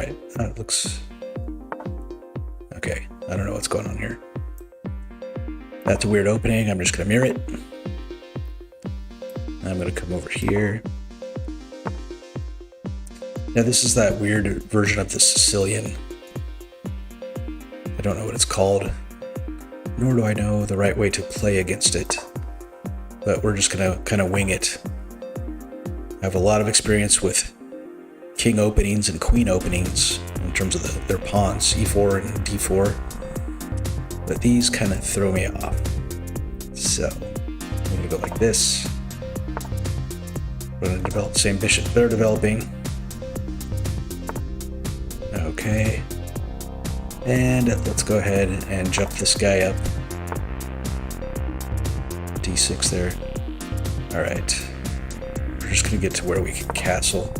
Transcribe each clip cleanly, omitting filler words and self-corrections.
right, it looks okay. I don't know what's going on here. That's a weird opening. I'm just gonna mirror it. I'm gonna come over here. Now this is that weird version of the Sicilian. I don't know what it's called, nor do I know the right way to play against it, but we're just gonna kind of wing it. I have a lot of experience with king openings and queen openings in terms of their pawns, e4 and d4, but these kind of throw me off. So I'm gonna go like this. We're gonna develop the same bishop they're developing. Okay, and let's go ahead and jump this guy up. D6 there. All right, we're just gonna get to where we can castle.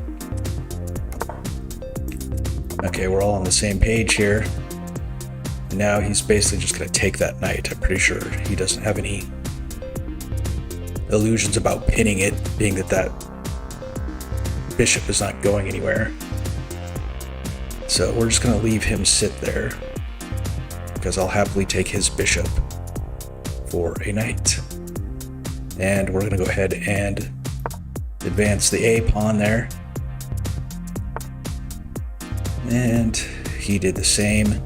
Okay, we're all on the same page here. And now he's basically just gonna take that knight. I'm pretty sure he doesn't have any illusions about pinning it, being that bishop is not going anywhere. So we're just gonna leave him sit there because I'll happily take his bishop for a knight. And we're gonna go ahead and advance the A pawn there. And he did the same.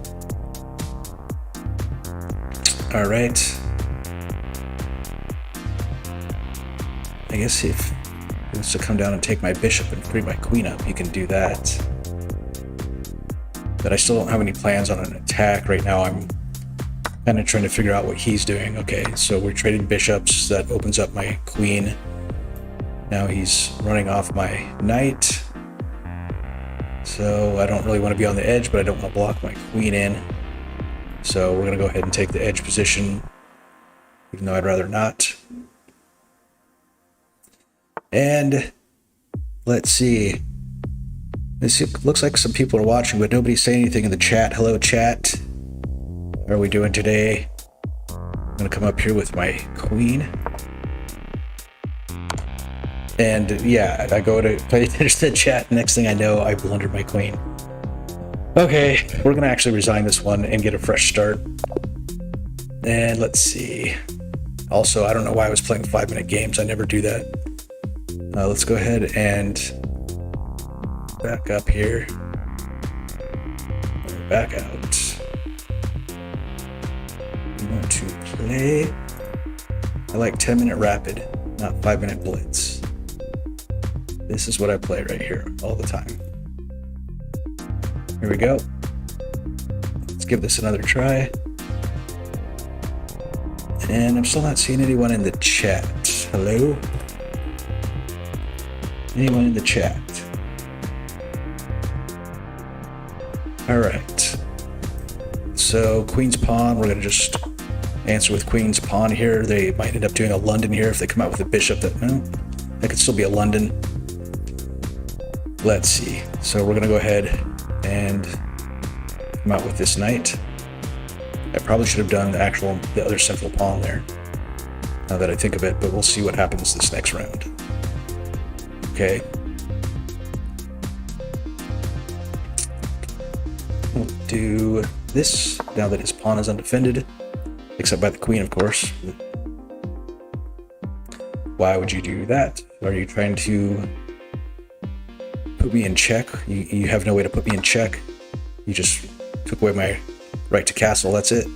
All right. I guess if he wants to come down and take my bishop and free my queen up, he can do that. But I still don't have any plans on an attack right now. I'm kind of trying to figure out what he's doing. Okay, so we're trading bishops. That opens up my queen. Now he's running off my knight. So I don't really want to be on the edge, but I don't want to block my queen in. So we're going to go ahead and take the edge position, even though I'd rather not. And let's see. This looks like some people are watching, but nobody's saying anything in the chat. Hello, chat. How are we doing today? I'm gonna come up here with my queen. And yeah, I go to finish the chat. Next thing I know, I blundered my queen. Okay, we're gonna actually resign this one and get a fresh start. And let's see. Also, I don't know why I was playing 5-minute games. I never do that. Let's go ahead and back up here, back out. We want to play, I like 10-minute rapid, not 5-minute blitz. This is what I play right here all the time. Here we go. Let's give this another try. And I'm still not seeing anyone in the chat. Hello? Anyone in the chat? All right, so queen's pawn, we're gonna just answer with queen's pawn here. They might end up doing a London here if they come out with a bishop. That could still be a London. Let's see. So we're gonna go ahead and come out with this knight. I probably should have done the other central pawn there, now that I think of it, but we'll see what happens this next round. Okay. We'll do this now that his pawn is undefended, except by the queen, of course. Why would you do that? Are you trying to put me in check? You have no way to put me in check. You just took away my right to castle. That's it.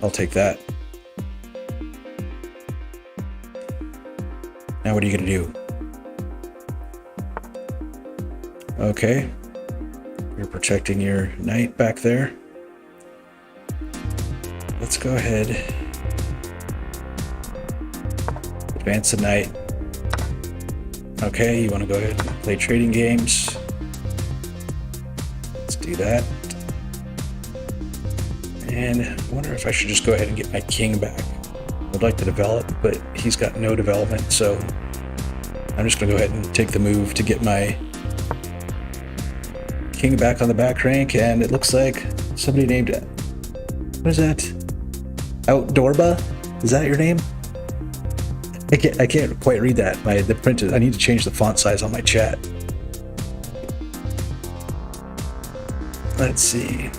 I'll take that. Now what are you gonna do? Okay. You're protecting your knight back there. Let's go ahead. Advance the knight. Okay, you want to go ahead and play trading games. Let's do that. And I wonder if I should just go ahead and get my king back. I'd like to develop, but he's got no development, so I'm just going to go ahead and take the move to get my king back on the back rank. And it looks like somebody named it. What is that? Outdoorba? Is that your name? I can't quite read that. The print is, I need to change the font size on my chat. Let's see.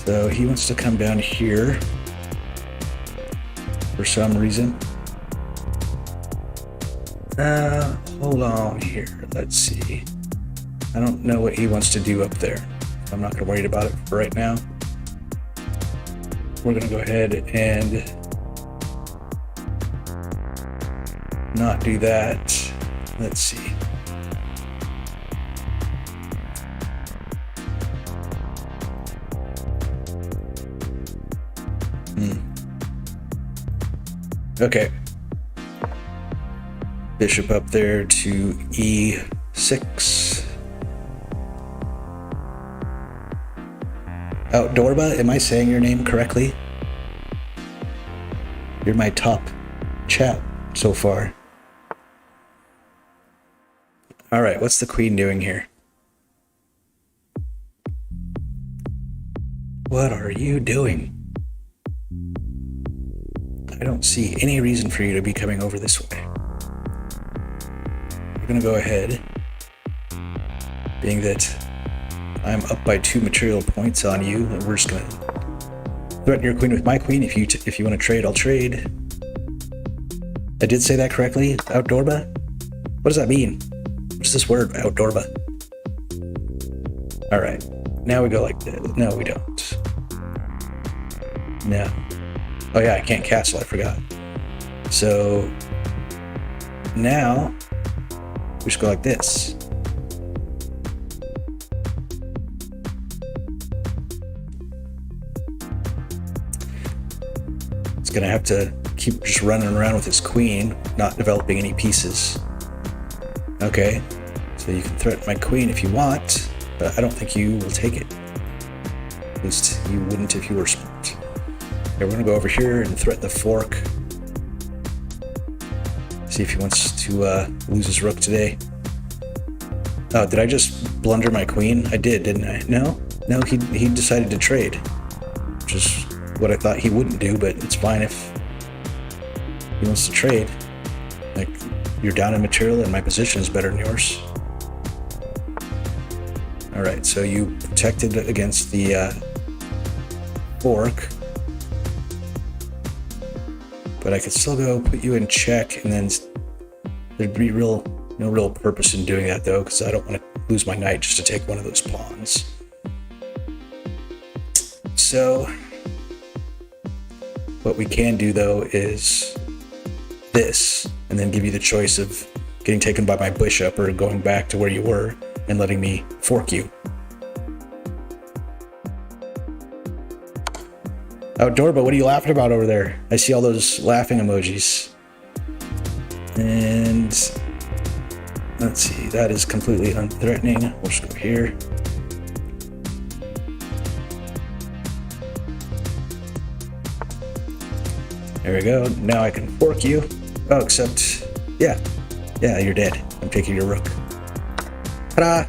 So he wants to come down here for some reason. Hold on here. Let's see. I don't know what he wants to do up there. I'm not going to worry about it for right now. We're going to go ahead and not do that. Let's see. Okay. Bishop up there to E6. Outdoorba, am I saying your name correctly? You're my top chat so far. All right, what's the queen doing here? What are you doing? I don't see any reason for you to be coming over this way. We're gonna go ahead, being that I'm up by 2 material points on you, and we're just gonna threaten your queen with my queen. If you want to trade, I'll trade. I did say that correctly, Outdoorba? What does that mean? What's this word, Outdoorba? All right, now we go like this. No, we don't. No. Oh yeah, I can't castle, I forgot. So now we just go like this. It's gonna have to keep just running around with his queen, not developing any pieces. Okay, so you can threaten my queen if you want, but I don't think you will take it. At least you wouldn't if you were smart. Okay, we're gonna go over here and threaten the fork. See if he wants to lose his rook today. Oh, did I just blunder my queen? I did, didn't I? No, he decided to trade, which is what I thought he wouldn't do, but it's fine if he wants to trade. Like, you're down in material and my position is better than yours. All right, so you protected against the fork, but I could still go put you in check, and then there'd be no real purpose in doing that though, because I don't want to lose my knight just to take one of those pawns. So what we can do though is this, and then give you the choice of getting taken by my bishop or going back to where you were and letting me fork you. Outdoorba, what are you laughing about over there? I see all those laughing emojis. And let's see, that is completely unthreatening. We'll just go here. There we go. Now I can fork you. Oh, except, yeah, you're dead. I'm taking your rook. Ta-da!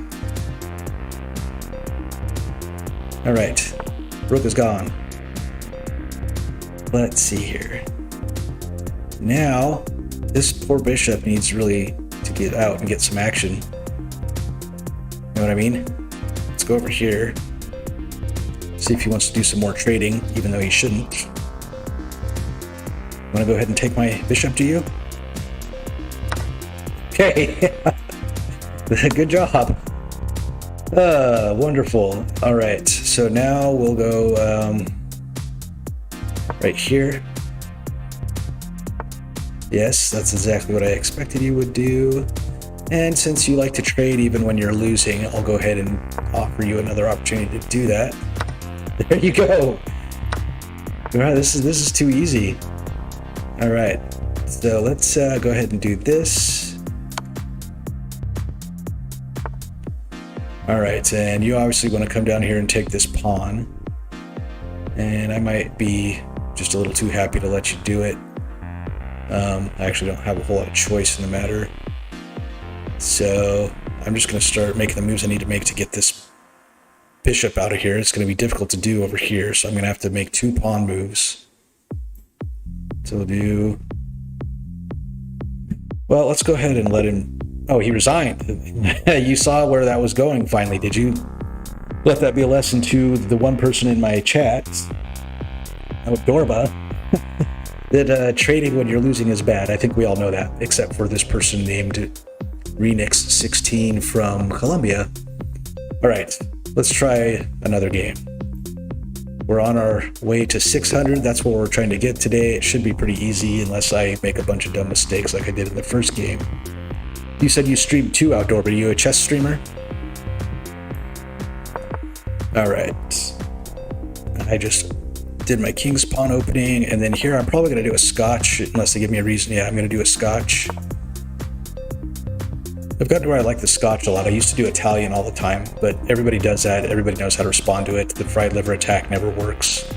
All right, rook is gone. Let's see here. Now, this poor bishop needs really to get out and get some action. You know what I mean? Let's go over here. See if he wants to do some more trading, even though he shouldn't. Want to go ahead and take my bishop to you? Okay. Good job. Wonderful. All right. So now we'll go right here. Yes, that's exactly what I expected you would do. And since you like to trade even when you're losing, I'll go ahead and offer you another opportunity to do that. There you go. All right, this is too easy. All right, so let's go ahead and do this. All right, and you obviously want to come down here and take this pawn. And I might be just a little too happy to let you do it. I actually don't have a whole lot of choice in the matter. So I'm just going to start making the moves I need to make to get this bishop out of here. It's going to be difficult to do over here, so I'm going to have to make 2 pawn moves. So we'll do... Well, let's go ahead and let him... Oh, he resigned. You saw where that was going finally, did you? let that be a lesson to the one person in my chat, Dorba, that trading when you're losing is bad. I think we all know that, except for this person named Renix16 from Colombia. All right, let's try another game. We're on our way to 600. That's what we're trying to get today. It should be pretty easy unless I make a bunch of dumb mistakes like I did in the first game. You said you streamed too, Outdoor, but are you a chess streamer? All right. I just did my king's pawn opening, and then here I'm probably going to do a scotch unless they give me a reason. Yeah, I'm going to do a scotch. I've gotten to where I like the scotch a lot. I used to do Italian all the time, but everybody does that. Everybody knows how to respond to it. The fried liver attack never works.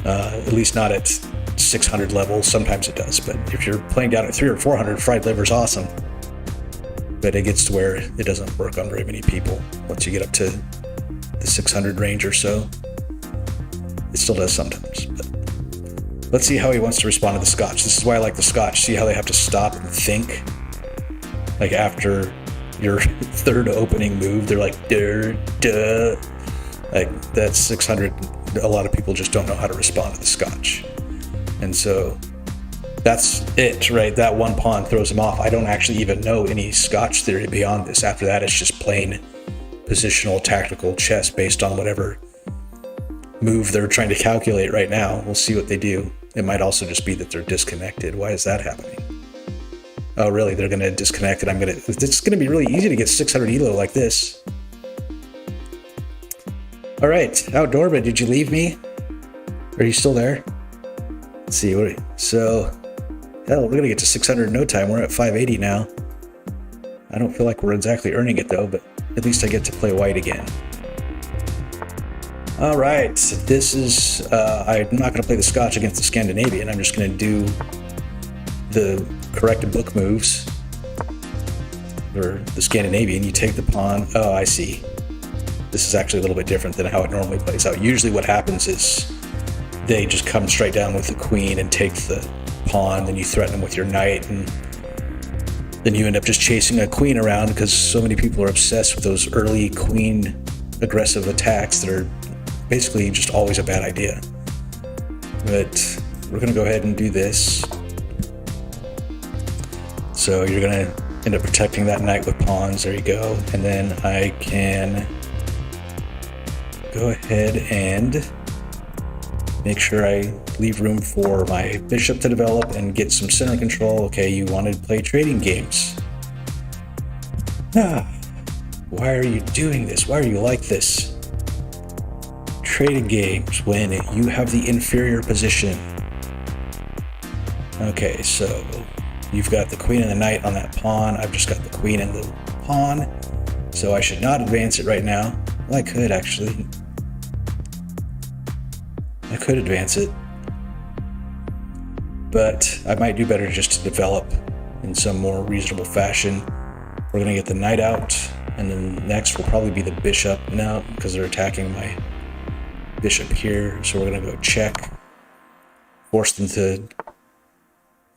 At least not at 600 levels. Sometimes it does, but if you're playing down at 300 or 400, fried liver's awesome. But it gets to where it doesn't work on very many people. Once you get up to the 600 range or so, it still does sometimes. But let's see how he wants to respond to the scotch. This is why I like the scotch. See how they have to stop and think? Like after your third opening move, they're like, duh. Like that's 600. A lot of people just don't know how to respond to the scotch. And so that's it, right? That one pawn throws them off. I don't actually even know any scotch theory beyond this. After that, it's just plain positional tactical chess based on whatever move they're trying to calculate right now. We'll see what they do. It might also just be that they're disconnected. Why is that happening? Oh, really? They're going to disconnect it. It's going to be really easy to get 600 elo like this. All right, Outdoorba, did you leave me? Are you still there? Let's see. So, hell, we're going to get to 600 in no time. We're at 580 now. I don't feel like we're exactly earning it, though, but at least I get to play white again. All right, this is... I'm not going to play the Scotch against the Scandinavian. I'm just going to do the corrected book moves, or the Scandinavian. You take the pawn. Oh, I see. This is actually a little bit different than how it normally plays out. Usually what happens is they just come straight down with the queen and take the pawn, then you threaten them with your knight, and then you end up just chasing a queen around because so many people are obsessed with those early queen aggressive attacks that are basically just always a bad idea. But we're going to go ahead and do this. So you're going to end up protecting that knight with pawns. There you go. And then I can go ahead and make sure I leave room for my bishop to develop and get some center control. Okay, you wanted to play trading games. Why are you doing this? Why are you like this? Trading games when you have the inferior position. Okay, so you've got the queen and the knight on that pawn. I've just got the queen and the pawn. So I should not advance it right now. Well, I could actually. I could advance it. But I might do better just to develop in some more reasonable fashion. We're going to get the knight out. And then next will probably be the bishop now because they're attacking my bishop here. So we're going to go check. Force them to...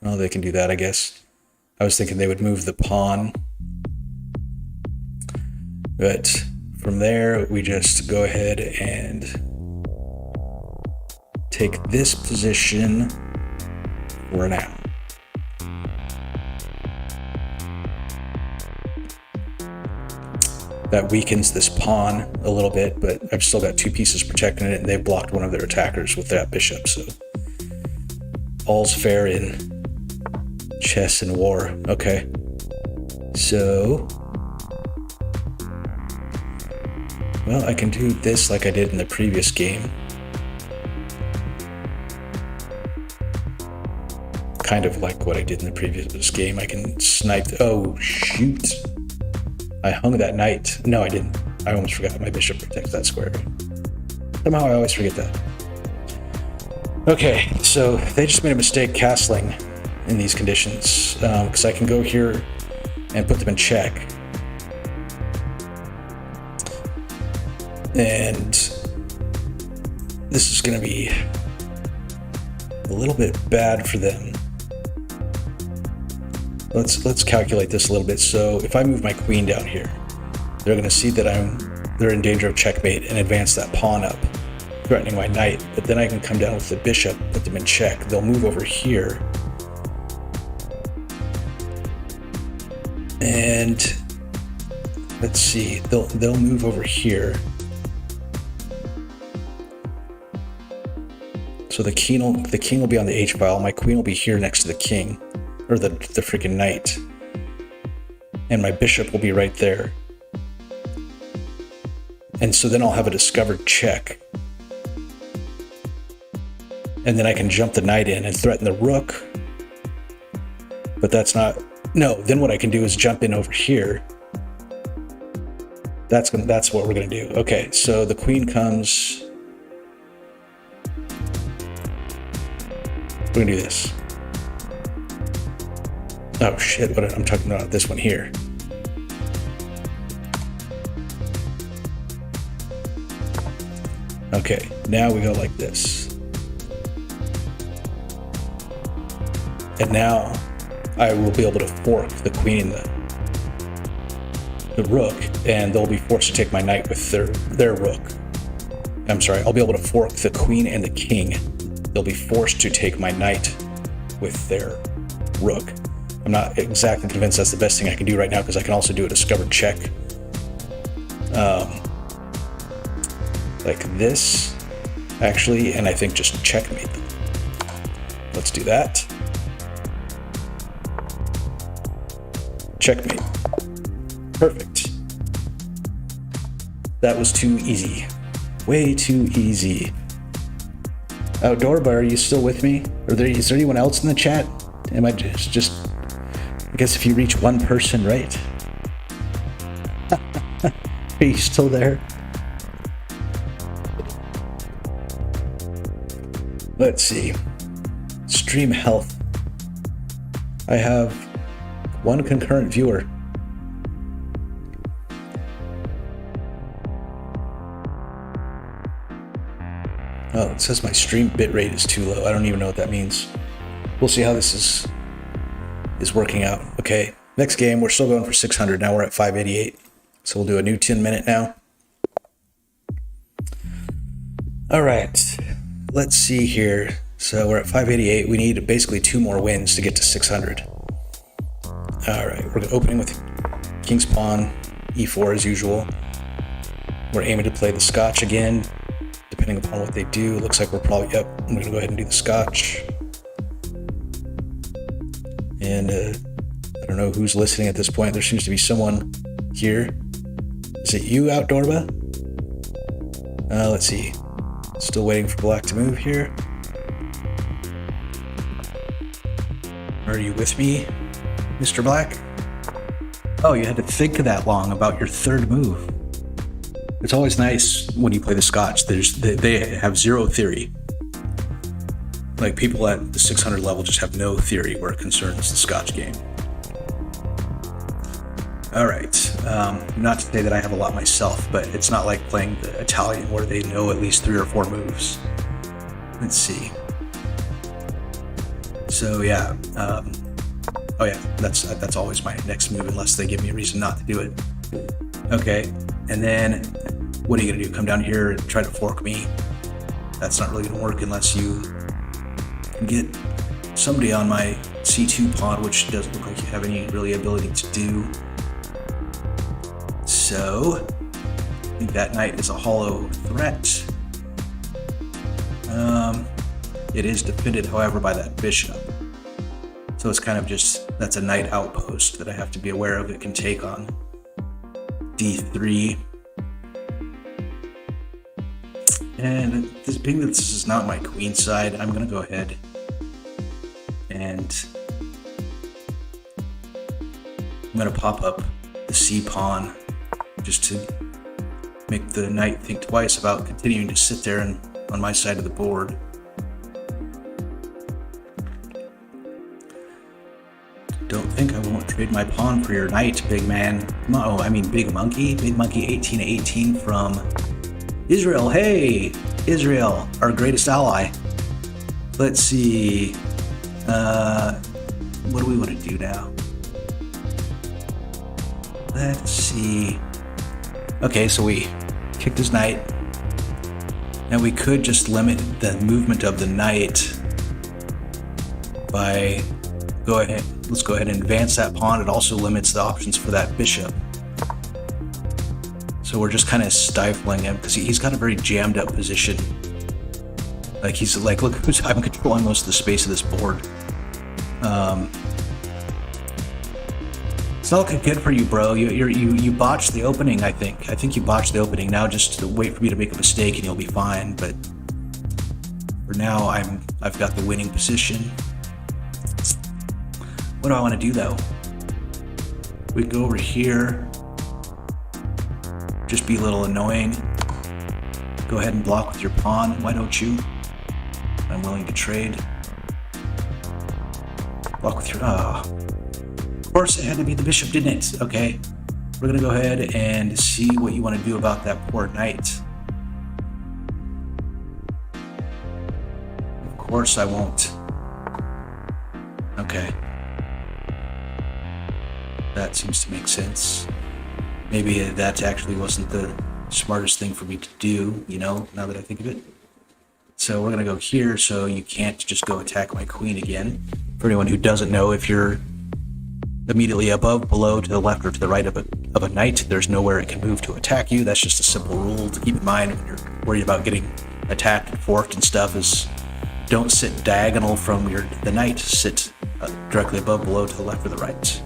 Oh, they can do that, I guess. I was thinking they would move the pawn. But from there, we just go ahead and take this position for now. That weakens this pawn a little bit, but I've still got two pieces protecting it, and they've blocked one of their attackers with that bishop, so all's fair in chess and war. Okay, so well, I can do this like I did in the previous game. Kind of like what I did in the previous game. I can snipe. Oh shoot, I hung that knight. No, I didn't. I almost forgot my bishop protects that square. Somehow I always forget that. Okay, so they just made a mistake castling in these conditions, because I can go here and put them in check. And this is going to be a little bit bad for them. Let's calculate this a little bit. So if I move my queen down here, they're going to see that I'm they're in danger of checkmate and advance that pawn up, threatening my knight. But then I can come down with the bishop, put them in check. They'll move over here. And let's see, they'll move over here. So the king will be on the H file. My queen will be here next to the king, or the freaking knight. And my bishop will be right there. And so then I'll have a discovered check. And then I can jump the knight in and threaten the rook. But that's not... No, then what I can do is jump in over here. That's what we're going to do. Okay, so the queen comes... We're going to do this. Oh shit, I'm talking about this one here. Okay, now we go like this. And now I will be able to fork the queen and the rook, and they'll be forced to take my knight with their rook. I'm sorry, I'll be able to fork the queen and the king. They'll be forced to take my knight with their rook. I'm not exactly convinced that's the best thing I can do right now, because I can also do a discovered check. Like this, actually, and I think just checkmate them. Let's do that. Checkmate. Perfect. That was too easy. Way too easy. Dorba, are you still with me? Is there anyone else in the chat? Am I just I guess if you reach one person, right? Are you still there? Let's see. Stream health. I have one concurrent viewer. Oh, it says my stream bitrate is too low. I don't even know what that means. We'll see how this is working out. Okay, next game, we're still going for 600. Now we're at 588. So we'll do a new 10-minute now. All right, let's see here. So we're at 588. We need basically 2 more wins to get to 600. All right, we're opening with king's pawn, e4 as usual. We're aiming to play the Scotch again, depending upon what they do. It looks like we're probably, yep, I'm gonna go ahead and do the Scotch. And I don't know who's listening at this point. There seems to be someone here. Is it you, Outdoorba? Let's see. Still waiting for black to move here. Are you with me, Mr. Black? Oh, you had to think that long about your third move. It's always nice when you play the Scotch. They have zero theory. Like, people at the 600 level just have no theory where it concerns the Scotch game. All right. Not to say that I have a lot myself, but it's not like playing the Italian where they know at least 3 or 4 moves. Let's see. So yeah. Oh yeah, that's always my next move unless they give me a reason not to do it. Okay. And then what are you gonna do? Come down here and try to fork me? That's not really gonna work unless you can get somebody on my c2 pawn, which doesn't look like you have any really ability to do. So I think that knight is a hollow threat. It is defended, however, by that bishop. So it's kind of just, that's a knight outpost that I have to be aware of. It can take on d3. And being that this is not my queen side, I'm going to go ahead and I'm going to pop up the c pawn just to make the knight think twice about continuing to sit there and on my side of the board. Don't think I won't trade my pawn for your knight, big man. Oh, I mean big monkey. Big monkey 1818 from Israel. Hey, Israel, our greatest ally. Let's see. What do we want to do now? Let's see. Okay, so we kicked his knight. Now we could just limit the movement of the knight by let's go ahead and advance that pawn. It also limits the options for that bishop. So we're just kind of stifling him because he's got a very jammed up position. Like he's like, look who's I'm controlling most of the space of this board. It's not looking good for you, bro. You botched the opening. I think you botched the opening. Now just wait for me to make a mistake and you'll be fine. But for now, I've got the winning position. What do I want to do though? We can go over here. Just be a little annoying. Go ahead and block with your pawn. Why don't you? I'm willing to trade. Block with your. Of course, it had to be the bishop, didn't it? Okay. We're gonna go ahead and see what you want to do about that poor knight. Of course, I won't. Okay. That seems to make sense. Maybe that actually wasn't the smartest thing for me to do, you know, now that I think of it. So we're gonna go here, so you can't just go attack my queen again. For anyone who doesn't know, if you're immediately above, below, to the left, or to the right of a knight, there's nowhere it can move to attack you. That's just a simple rule to keep in mind when you're worried about getting attacked and forked and stuff, is don't sit diagonal from the knight, sit directly above, below, to the left, or the right.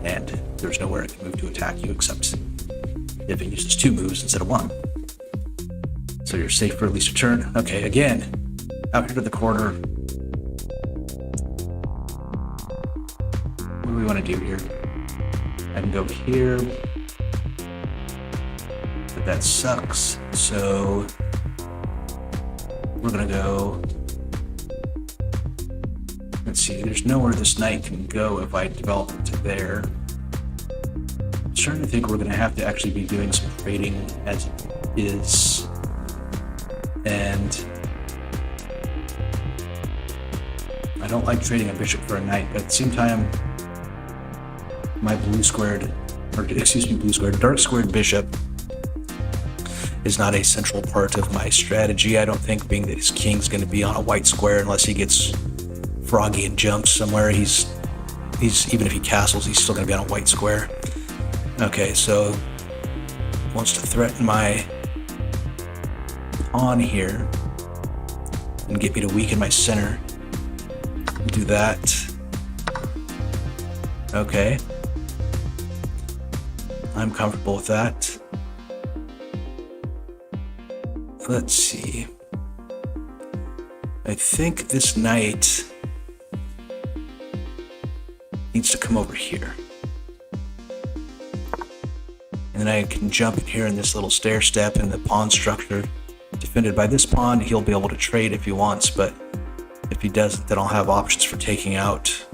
And there's nowhere it can move to attack you except if it uses 2 moves instead of 1. So you're safe for at least a turn. Okay, again, out here to the corner. What do we want to do here? I can go here, but that sucks. So we're gonna go. Let's see, there's nowhere this knight can go if I develop it to there. I'm starting to think we're gonna have to actually be doing some trading as it is. And I don't like trading a bishop for a knight, but at the same time, my dark squared bishop is not a central part of my strategy. I don't think, being that his king's going to be on a white square unless he gets froggy and jumps somewhere. He's even if he castles, he's still going to be on a white square. Okay, so wants to threaten my pawn here and get me to weaken my center. Do that. Okay. I'm comfortable with that. Let's see. I think this knight needs to come over here. And then I can jump in here in this little stair step in the pawn structure. Defended by this pawn, he'll be able to trade if he wants, but if he doesn't, then I'll have options for taking out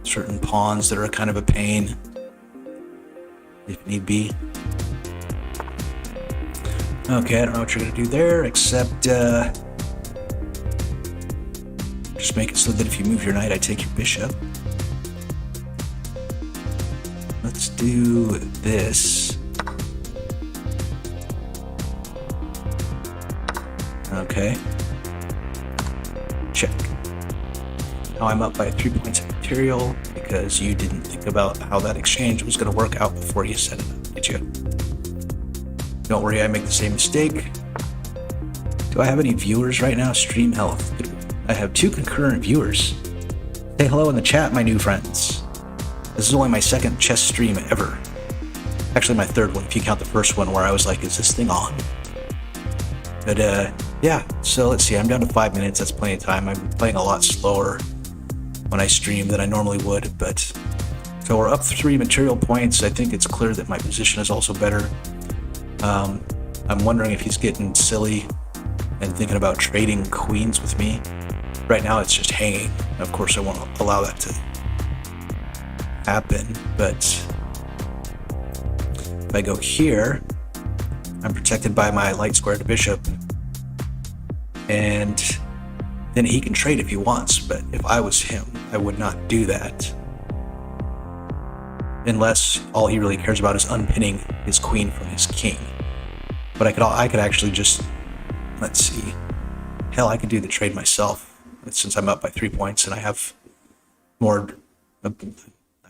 certain pawns that are kind of a pain, if need be. Okay, I don't know what you're gonna do there, except just make it so that if you move your knight, I take your bishop. Let's do this. Okay. Check. Now I'm up by 3 points of material because you didn't think about how that exchange was going to work out before you set it up, did you? Don't worry, I make the same mistake. Do I have any viewers right now? Stream health. I have 2 concurrent viewers. Say hello in the chat, my new friends. This is only my 2nd chess stream ever. Actually, my 3rd one, if you count the first one where I was like, is this thing on? But yeah, so let's see, I'm down to 5 minutes. That's plenty of time. I'm playing a lot slower when I stream than I normally would, but so we're up 3 material points. I think it's clear that my position is also better. I'm wondering if he's getting silly and thinking about trading queens with me. Right now it's just hanging. Of course I won't allow that to happen, but if I go here, I'm protected by my light squared bishop, and then he can trade if he wants, but if I was him, I would not do that. unless all he really cares about is unpinning his queen from his king. But I could actually just, let's see, hell, I could do the trade myself since I'm up by 3 points and I have more, I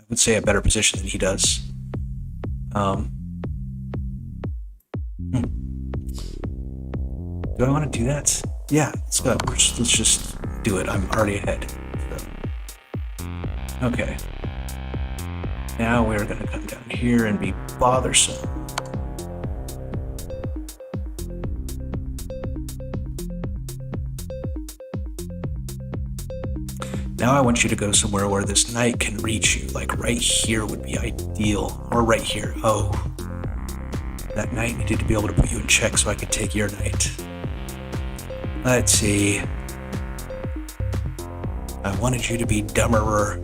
would say, a better position than he does. Do I want to do that? Yeah, let's go. Let's just do it. I'm already ahead. So. Okay. Now we're going to come down here and be bothersome. Now I want you to go somewhere where this knight can reach you. Like right here would be ideal. Or right here. Oh. That knight needed to be able to put you in check so I could take your knight. Let's see. I wanted you to be dumberer.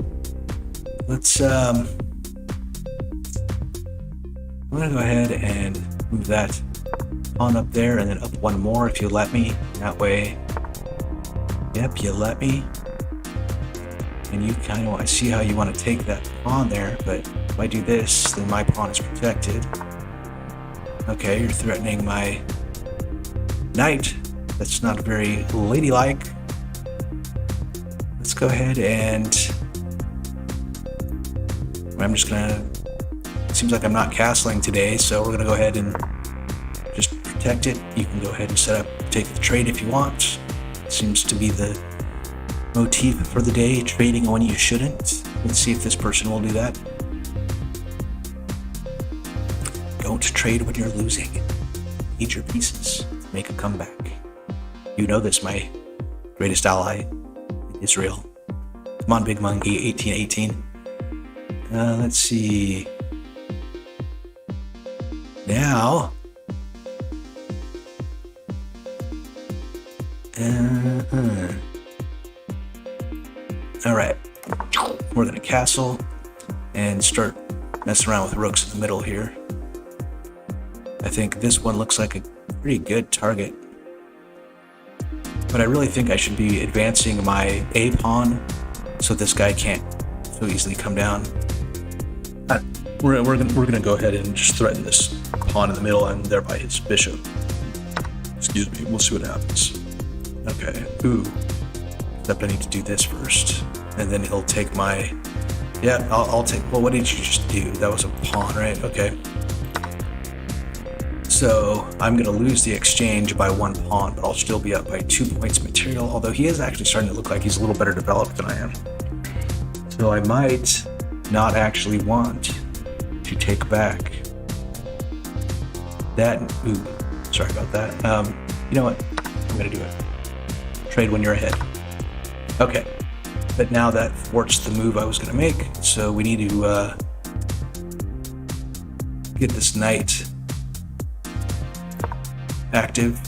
Let's, I'm gonna go ahead and move that pawn up there and then up one more if you let me. That way, yep, you let me. And you kind of, I see how you want to take that pawn there, but if I do this, then my pawn is protected. Okay, you're threatening my knight. That's not very ladylike. Let's go ahead and I'm just gonna, it seems like I'm not castling today, so we're gonna go ahead and just protect it. You can go ahead and set up, take the trade if you want. It seems to be the motif for the day, trading when you shouldn't. Let's see if this person will do that. Don't trade when you're losing. Need your pieces. Make a comeback. You know this, my greatest ally, Israel. Come on, Big Monkey, 1818. Let's see. Now. All right. We're going to castle and start messing around with rooks in the middle here. I think this one looks like a pretty good target. But I really think I should be advancing my A pawn so this guy can't so easily come down. We're gonna go ahead and just threaten this pawn in the middle and thereby his bishop. Excuse me. We'll see what happens. Okay. Ooh. Except I need to do this first, and then he'll take my. Yeah, I'll take. Well, what did you just do? That was a pawn, right? Okay. So I'm going to lose the exchange by 1 pawn, but I'll still be up by 2 points material, although he is actually starting to look like he's a little better developed than I am. So I might not actually want to take back that. Ooh, sorry about that. You know what? I'm going to do it. Trade when you're ahead. Okay. But now that thwarts the move I was going to make, so we need to get this knight active.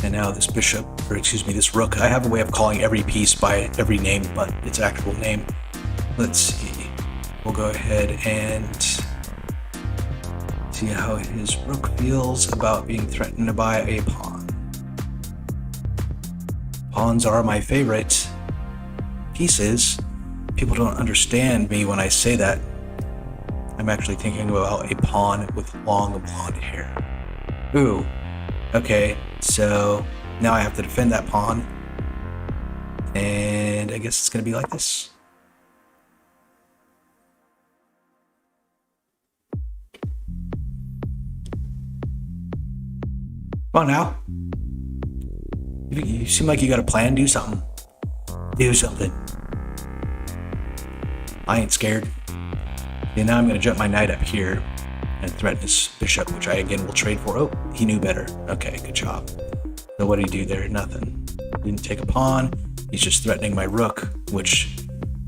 And now this bishop, or excuse me, this rook. I have a way of calling every piece by every name but its actual name. Let's see. We'll go ahead and see how his rook feels about being threatened by a pawn. Pawns are my favorite pieces. People don't understand me when I say that. I'm actually thinking about a pawn with long blonde hair. Ooh. Okay, so now I have to defend that pawn. And I guess it's going to be like this. Come on now. You seem like you got a plan. Do something. Do something. I ain't scared. And now I'm going to jump my knight up here and threaten his bishop, which I again will trade for. Oh, he knew better. Okay, good job. So what did he do there? Nothing. Didn't take a pawn. He's just threatening my rook, which,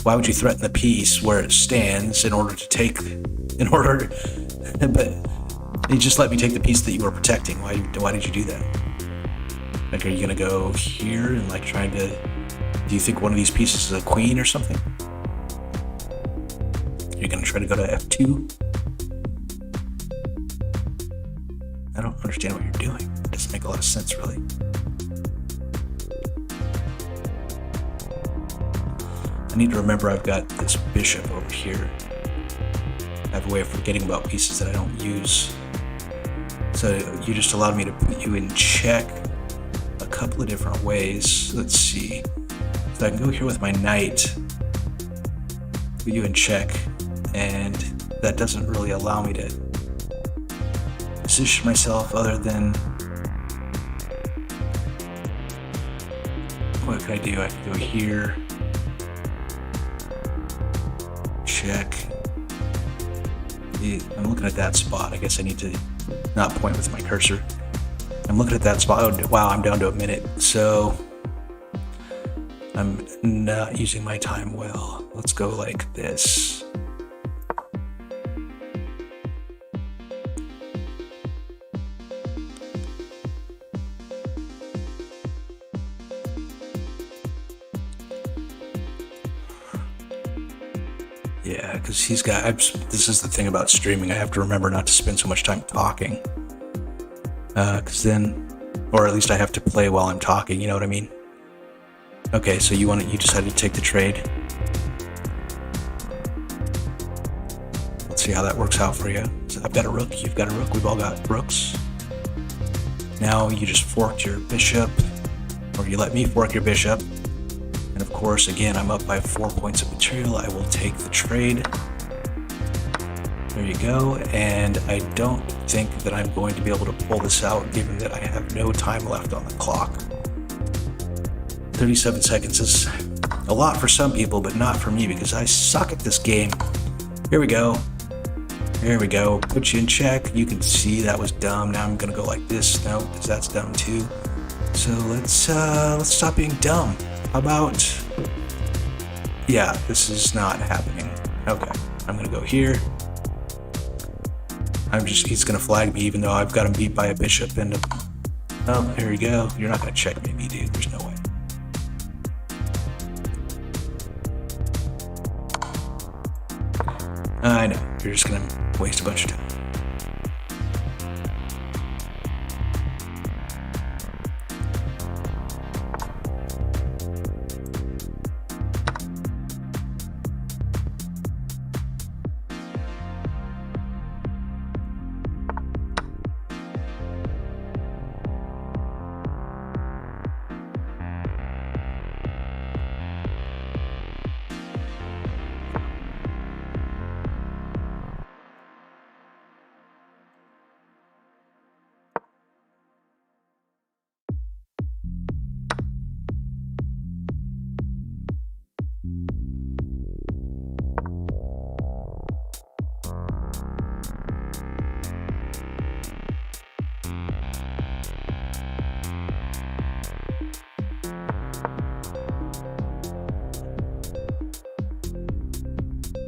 why would you threaten the piece where it stands in order to take, but you just let me take the piece that you were protecting. Why did you do that? Like, are you going to go here and like trying to, do you think one of these pieces is a queen or something? You're going to try to go to F2? I don't understand what you're doing. It doesn't make a lot of sense, really. I need to remember I've got this bishop over here. I have a way of forgetting about pieces that I don't use. So you just allowed me to put you in check a couple of different ways. Let's see. So I can go here with my knight, put you in check, and that doesn't really allow me to position myself other than... What can I do? I can go here. Check. I'm looking at that spot. I guess I need to not point with my cursor. I'm looking at that spot. Oh, wow, I'm down to a minute. So I'm not using my time well. Let's go like this. Yeah, because he's got... this is the thing about streaming. I have to remember not to spend so much time talking. Because then... Or at least I have to play while I'm talking, you know what I mean? Okay, so you decided to take the trade. Let's see how that works out for you. So I've got a rook, you've got a rook, we've all got rooks. Now you just forked your bishop, or you let me fork your bishop. And of course, again, I'm up by 4 points of material. I will take the trade. There you go. And I don't think that I'm going to be able to pull this out, given that I have no time left on the clock. 37 seconds is a lot for some people, but not for me, because I suck at this game. Here we go. There we go. Put you in check. You can see that was dumb. Now I'm gonna go like this. No, because that's dumb too. So let's stop being dumb. How about... Yeah, this is not happening. Okay, I'm gonna go here. He's gonna flag me even though I've got him beat by a bishop and oh, here we go. You're not gonna checkmate me, dude. There's no way. I know, you're just gonna waste a bunch of time.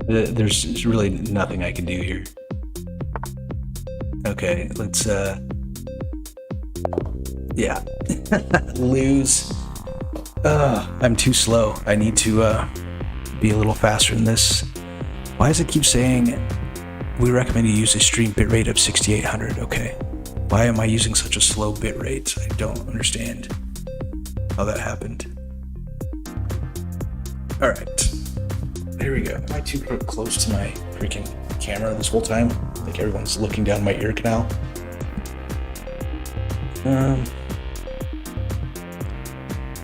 There's really nothing I can do here. Okay, let's yeah. Lose. I'm too slow. I need to be a little faster than this. Why does it keep saying we recommend you use a stream bitrate of 6800? Okay. Why am I using such a slow bitrate? I don't understand how that happened. Alright. There we go. Am I too close to my freaking camera this whole time? Like everyone's looking down my ear canal. I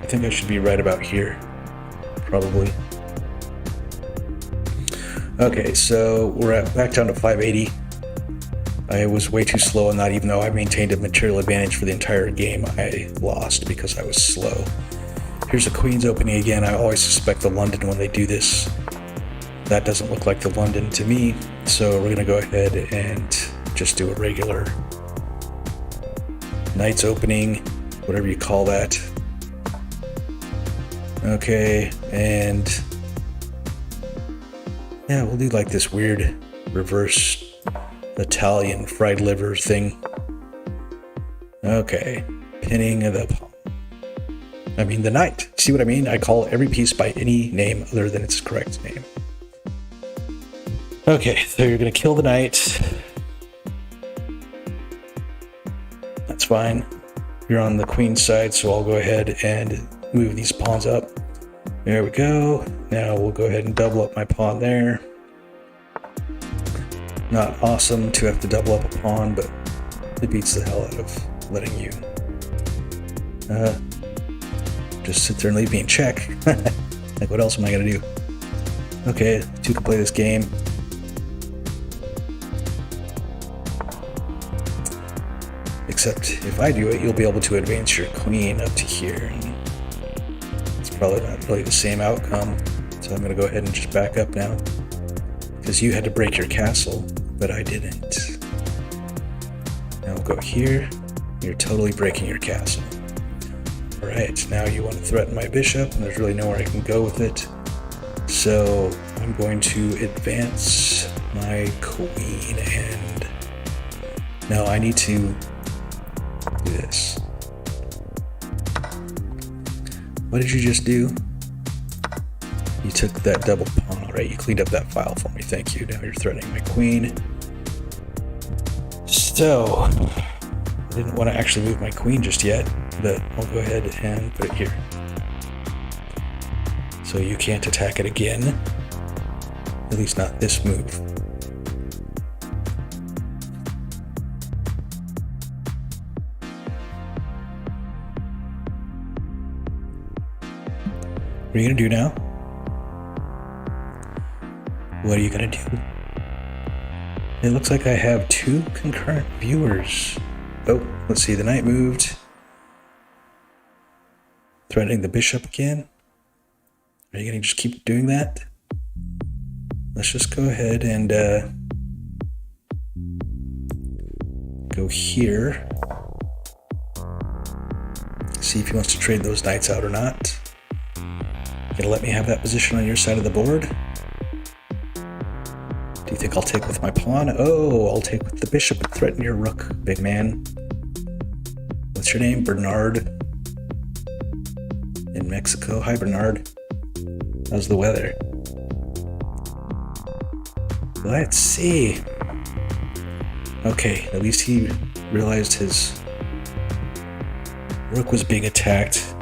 think I should be right about here. Probably. Okay, so we're back down to 580. I was way too slow on that, even though I maintained a material advantage for the entire game. I lost because I was slow. Here's the Queen's opening again. I always suspect the London when they do this. That doesn't look like the London to me, so we're gonna go ahead and just do a regular Knight's opening, whatever you call that. Okay, and yeah, we'll do like this weird reverse Italian fried liver thing. Okay, pinning the knight. See what I mean? I call every piece by any name other than its correct name. Okay, so you're gonna kill the knight. That's fine. You're on the queen's side, so I'll go ahead and move these pawns up. There we go. Now we'll go ahead and double up my pawn there. Not awesome to have to double up a pawn, but it beats the hell out of letting you just sit there and leave me in check. Like, what else am I gonna do? Okay, two can play this game. Except if I do it, you'll be able to advance your queen up to here. And it's probably not really the same outcome. So I'm gonna go ahead and just back up now. Because you had to break your castle, but I didn't. Now we'll go here. You're totally breaking your castle. Alright, now you want to threaten my bishop, and there's really nowhere I can go with it. So I'm going to advance my queen, and now I need to do this. What did you just do? You took that double pawn, alright, you cleaned up that file for me, thank you. Now you're threatening my queen. So, I didn't want to actually move my queen just yet, but I'll go ahead and put it here. So you can't attack it again, at least not this move. What are you gonna do now? What are you gonna do? It looks like I have 2 concurrent viewers. Oh, let's see, the knight moved. Threatening the bishop again. Are you gonna just keep doing that? Let's just go ahead and go here. See if he wants to trade those knights out or not. Gonna let me have that position on your side of the board? Do you think I'll take with my pawn? Oh, I'll take with the bishop and threaten your rook, big man. What's your name? Bernard. In Mexico. Hi, Bernard. How's the weather? Let's see. Okay, at least he realized his rook was being attacked.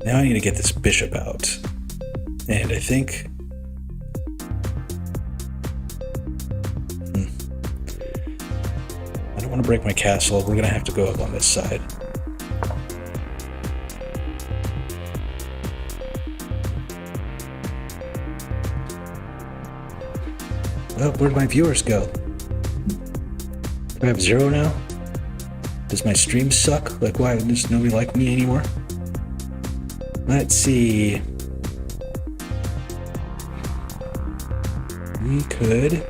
Now I need to get this bishop out. And I think... I don't want to break my castle. We're going to have to go up on this side. Oh, where'd my viewers go? Do I have 0 now? Does my stream suck? Like, why does nobody like me anymore? Let's see. We could...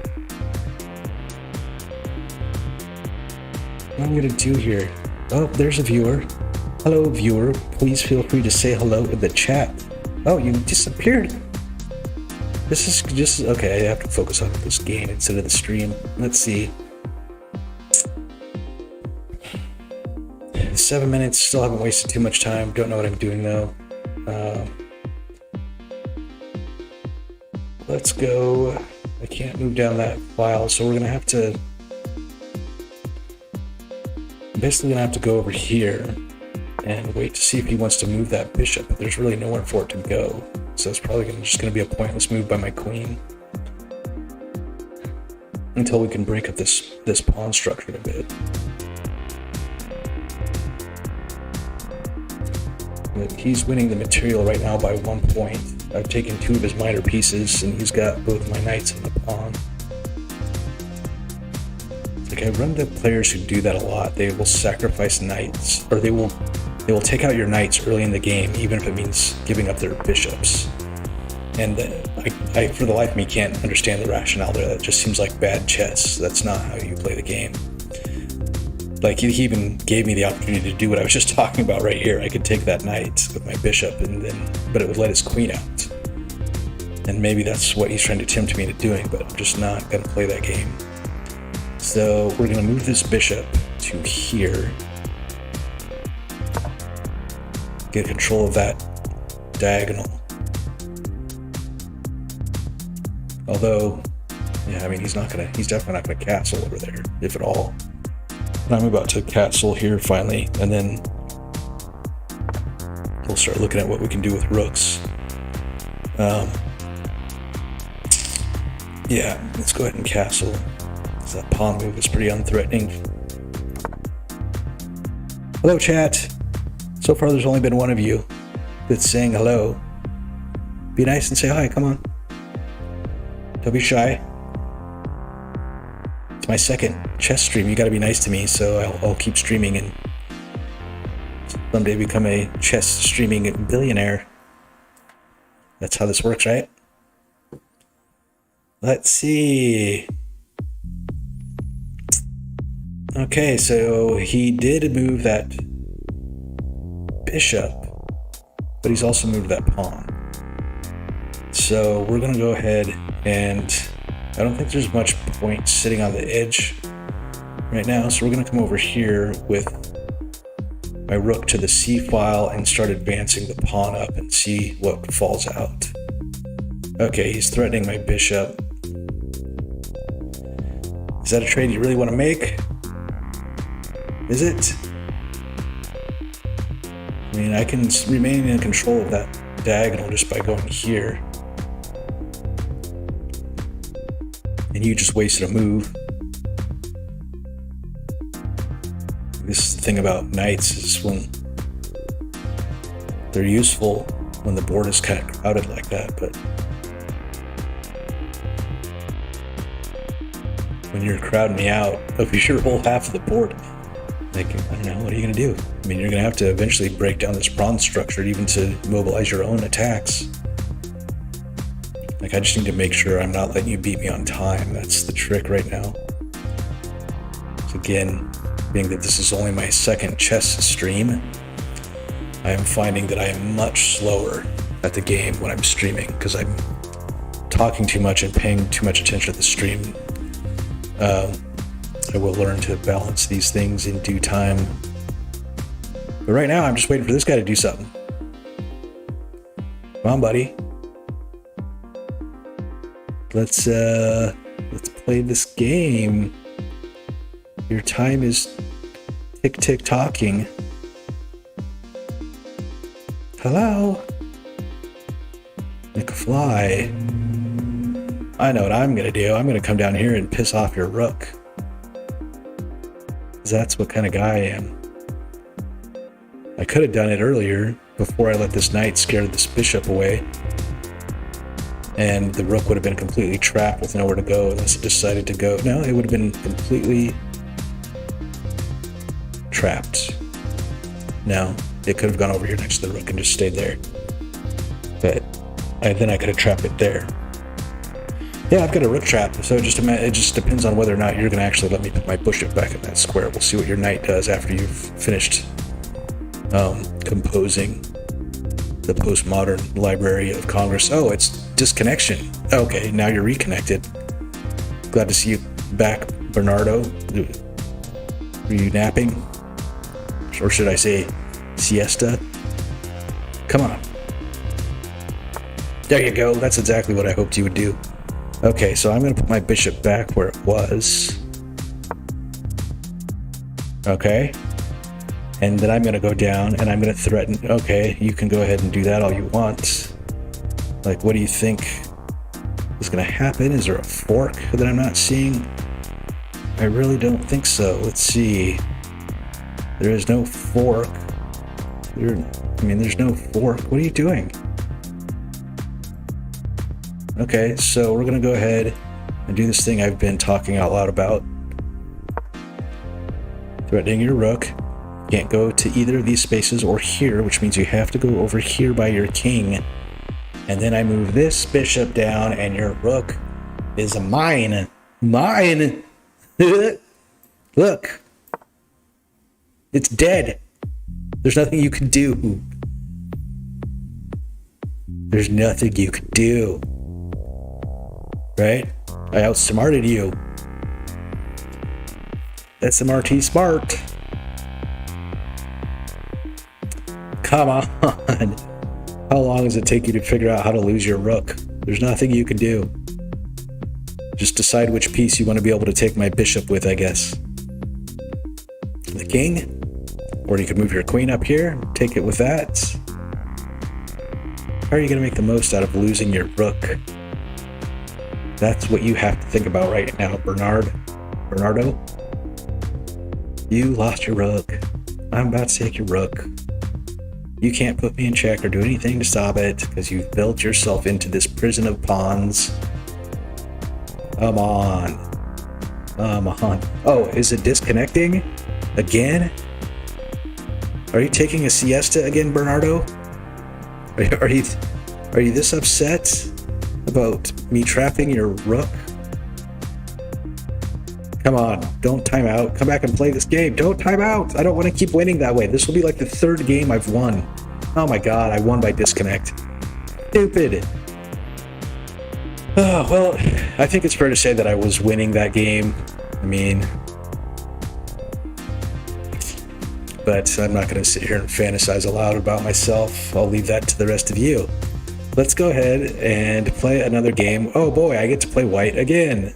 What am I gonna do here? Oh, there's a viewer. Hello, viewer. Please feel free to say hello in the chat. Oh, you disappeared. This is just... Okay, I have to focus on this game instead of the stream. Let's see. 7 minutes. Still haven't wasted too much time. Don't know what I'm doing, though. Let's go. I can't move down that file, so we're gonna have to... I'm basically gonna have to go over here and wait to see if he wants to move that bishop, but there's really nowhere for it to go. So it's probably just gonna be a pointless move by my queen. Until we can break up this pawn structure a bit. But he's winning the material right now by 1 point. I've taken 2 of his minor pieces, and he's got both my knights and the pawn. Like, I run into players who do that a lot. They will sacrifice knights, or they will take out your knights early in the game, even if it means giving up their bishops. And I for the life of me, can't understand the rationale there. That just seems like bad chess. That's not how you play the game. Like, he even gave me the opportunity to do what I was just talking about right here. I could take that knight with my bishop, but it would let his queen out. And maybe that's what he's trying to tempt me into doing, but I'm just not going to play that game. So we're going to move this bishop to here. Get control of that diagonal. Although, yeah, I mean, he's definitely not gonna castle over there, if at all. And I'm about to castle here finally, and then we'll start looking at what we can do with rooks. Yeah, let's go ahead and castle. That pawn move is pretty unthreatening. Hello, chat. So far, there's only been one of you that's saying hello. Be nice and say hi, come on. Don't be shy. It's my second chess stream. You gotta be nice to me, so I'll keep streaming and someday become a chess streaming billionaire. That's how this works, right? Let's see. Okay, so he did move that bishop, but he's also moved that pawn. So we're gonna go ahead and I don't think there's much point sitting on the edge right now. So we're gonna come over here with my rook to the C file and start advancing the pawn up and see what falls out. Okay, he's threatening my bishop. Is that a trade you really want to make? Is it? I mean, I can remain in control of that diagonal just by going here. And you just wasted a move. This thing about knights is when they're useful when the board is kind of crowded like that, but when you're crowding me out of your whole half of the board, like, I don't know, what are you going to do? I mean, you're going to have to eventually break down this pawn structure even to mobilize your own attacks. Like, I just need to make sure I'm not letting you beat me on time. That's the trick right now. So again, being that this is only my second chess stream, I am finding that I am much slower at the game when I'm streaming because I'm talking too much and paying too much attention to the stream. I will learn to balance these things in due time. But right now, I'm just waiting for this guy to do something. Come on, buddy. Let's play this game. Your time is tick-tick-tocking. Hello? McFly. I know what I'm gonna do. I'm gonna come down here and piss off your rook. That's what kind of guy I am. I could have done it earlier before I let this knight scare this bishop away. And the rook would have been completely trapped with nowhere to go unless it decided to go. No, it would have been completely trapped. No, it could have gone over here next to the rook and just stayed there. But then I could have trapped it there. Yeah, I've got a rook trap, so it just depends on whether or not you're going to actually let me put my bishop back in that square. We'll see what your knight does after you've finished composing the postmodern Library of Congress. Oh, it's disconnection. Okay, now you're reconnected. Glad to see you back, Bernardo. Are you napping? Or should I say siesta? Come on. There you go. That's exactly what I hoped you would do. Okay, so I'm going to put my bishop back where it was. Okay. And then I'm going to go down and I'm going to threaten. Okay, you can go ahead and do that all you want. Like, what do you think is going to happen? Is there a fork that I'm not seeing? I really don't think so. Let's see. There is no fork. There's no fork. What are you doing? Okay, so we're going to go ahead and do this thing I've been talking out loud about. Threatening your rook. Can't go to either of these spaces or here, which means you have to go over here by your king. And then I move this bishop down and your rook is mine. Mine! Look. It's dead. There's nothing you can do. There's nothing you can do. Right? I outsmarted you. SMRT smart. Come on. How long does it take you to figure out how to lose your rook? There's nothing you can do. Just decide which piece you want to be able to take my bishop with, I guess. The king? Or you could move your queen up here, take it with that. How are you going to make the most out of losing your rook? That's what you have to think about right now, Bernardo. You lost your rook. I'm about to take your rook. You can't put me in check or do anything to stop it because you've built yourself into this prison of pawns. Come on. Come on. Oh, is it disconnecting? Again? Are you taking a siesta again, Bernardo? Are you this upset about me trapping your rook? Come on, don't time out. Come back and play this game. Don't time out. I don't want to keep winning that way. This will be like the third game I've won. Oh my god, I won by disconnect. Stupid. Oh, well, I think it's fair to say that I was winning that game. I mean, but I'm not going to sit here and fantasize aloud about myself. I'll leave that to the rest of you. Let's go ahead and play another game. Oh boy, I get to play white again.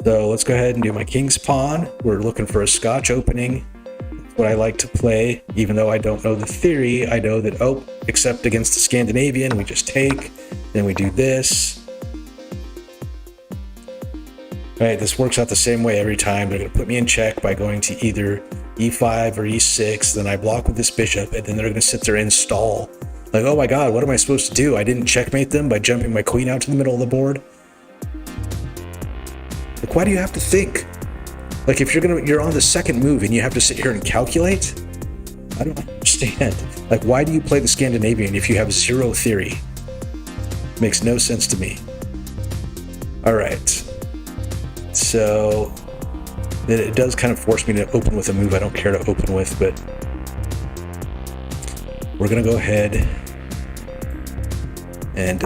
So let's go ahead and do my king's pawn. We're looking for a Scotch opening. That's what I like to play, even though I don't know the theory. I know that, oh, except against the Scandinavian, we just take, then we do this. All right, this works out the same way every time. They're going to put me in check by going to either e5 or e6, then I block with this bishop, and then they're going to sit there and stall. Like, oh my god, what am I supposed to do? I didn't checkmate them by jumping my queen out to the middle of the board? Like, why do you have to think? Like, if you're on the second move and you have to sit here and calculate? I don't understand. Like, why do you play the Scandinavian if you have zero theory? Makes no sense to me. All right. So it does kind of force me to open with a move I don't care to open with, but we're going to go ahead and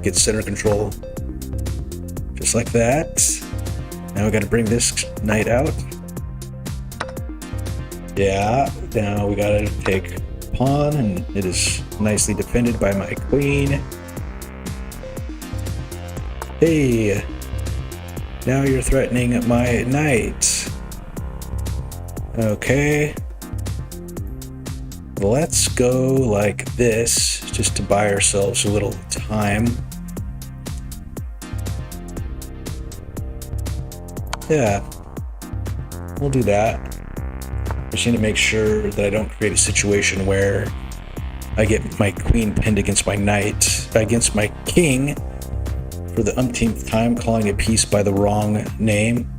get center control. Just like that. Now we got to bring this knight out. Yeah, now we got to take pawn, and it is nicely defended by my queen. Hey, now you're threatening my knight. Okay. Let's go like this, just to buy ourselves a little time. Yeah, we'll do that. Just need to make sure that I don't create a situation where I get my queen pinned against my knight, against my king, for the umpteenth time, calling a piece by the wrong name.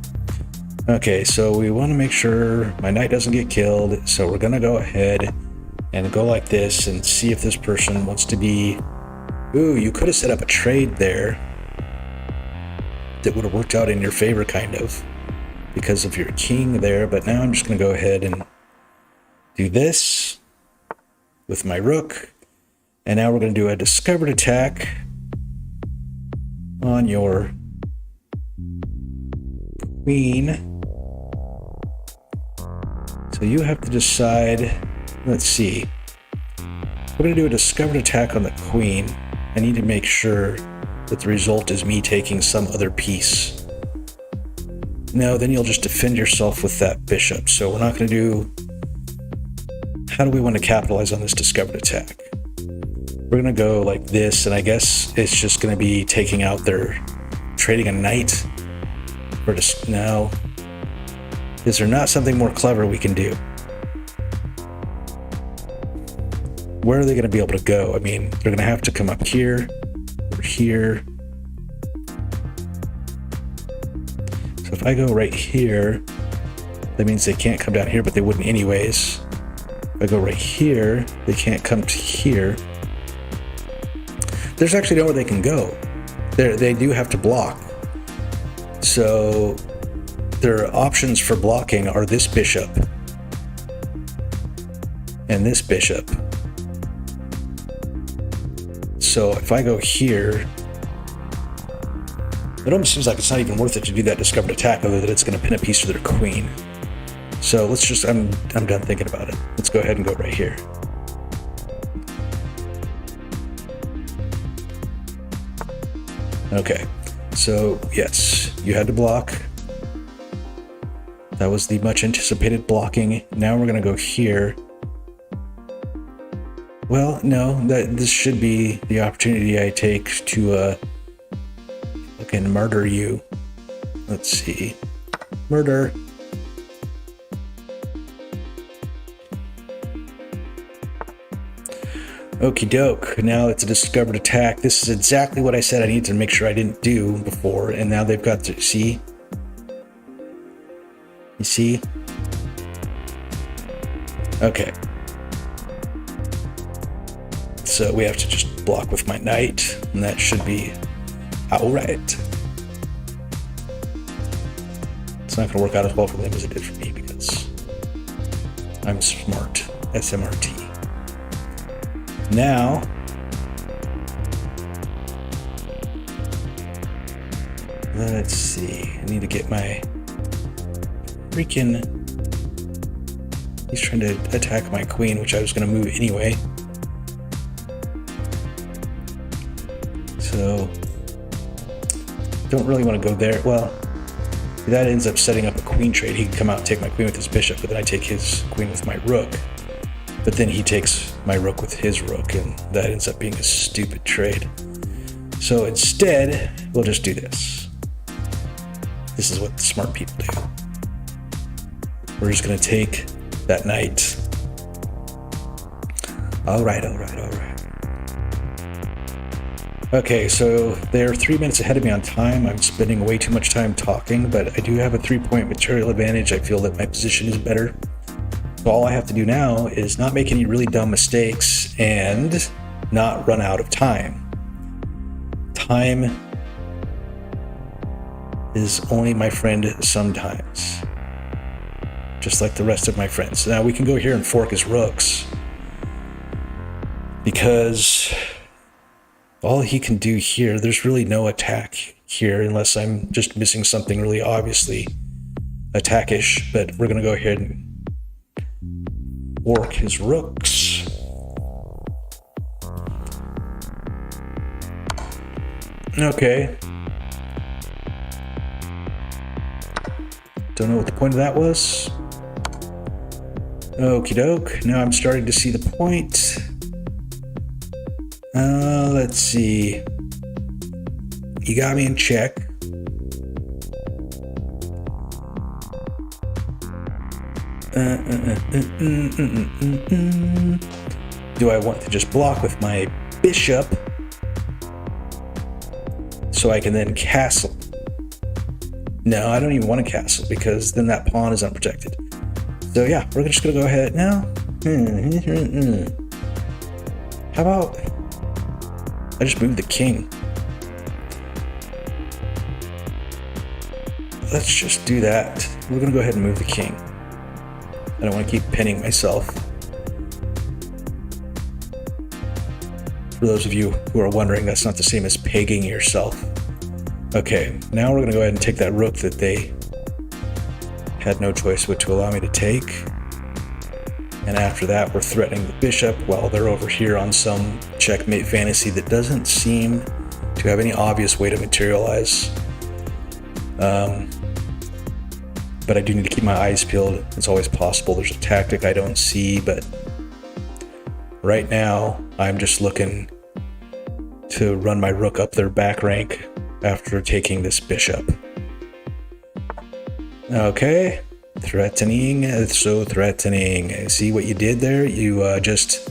Okay, so we want to make sure my knight doesn't get killed, so we're going to go ahead and go like this and see if this person wants to be... Ooh, you could have set up a trade there that would have worked out in your favor, kind of, because of your king there. But now I'm just going to go ahead and do this with my rook. And now we're going to do a discovered attack on your queen. So you have to decide. Let's see. We're going to do a discovered attack on the queen. I need to make sure that the result is me taking some other piece. No, then you'll just defend yourself with that bishop. So we're not going to do... How do we want to capitalize on this discovered attack? We're going to go like this, and I guess it's just going to be taking out their... trading a knight. Or just... No. Is there not something more clever we can do? Where are they going to be able to go? I mean, they're going to have to come up here, or here. So if I go right here, that means they can't come down here, but they wouldn't anyways. If I go right here, they can't come to here. There's actually nowhere they can go. They do have to block. So their options for blocking are this bishop and this bishop. So if I go here, it almost seems like it's not even worth it to do that discovered attack, other than it's going to pin a piece to their queen. So let's just, I'm done thinking about it. Let's go ahead and go right here. Okay, so yes, you had to block. That was the much anticipated blocking. Now we're going to go here. Well, no, this should be the opportunity I take to fucking murder you. Let's see. Murder. Okie doke. Now it's a discovered attack. This is exactly what I said I needed to make sure I didn't do before, and now they've got to see. You see? Okay. So we have to just block with my knight, and that should be alright. It's not going to work out as well for them as it did for me because I'm smart. SMRT. Now, let's see. I need to get my freaking... He's trying to attack my queen, which I was going to move anyway. So, don't really want to go there. Well, that ends up setting up a queen trade. He can come out and take my queen with his bishop, but then I take his queen with my rook. But then he takes my rook with his rook, and that ends up being a stupid trade. So instead, we'll just do this. This is what the smart people do. We're just going to take that knight. All right. Okay, so they're 3 minutes ahead of me on time. I'm spending way too much time talking, but I do have a 3-point material advantage. I feel that my position is better. So all I have to do now is not make any really dumb mistakes and not run out of time. Time is only my friend sometimes. Just like the rest of my friends. Now we can go here and fork his rooks. Because all he can do here, there's really no attack here unless I'm just missing something really obviously attackish. But we're going to go ahead and fork his rooks. Okay. Don't know what the point of that was. Okie doke. Now I'm starting to see the point. Let's see. You got me in check. Do I want to just block with my bishop so I can then castle? No, I don't even want to castle because then that pawn is unprotected. So yeah, we're just going to go ahead now. How about I just move the king? Let's just do that. We're going to go ahead and move the king. I don't want to keep pinning myself. For those of you who are wondering, that's not the same as pegging yourself. Okay, now we're going to go ahead and take that rook that they had no choice but to allow me to take. And after that, we're threatening the bishop while they're over here on some checkmate fantasy that doesn't seem to have any obvious way to materialize. But I do need to keep my eyes peeled. It's always possible there's a tactic I don't see, but right now I'm just looking to run my rook up their back rank after taking this bishop. Okay, threatening, so threatening. See what you did there? You just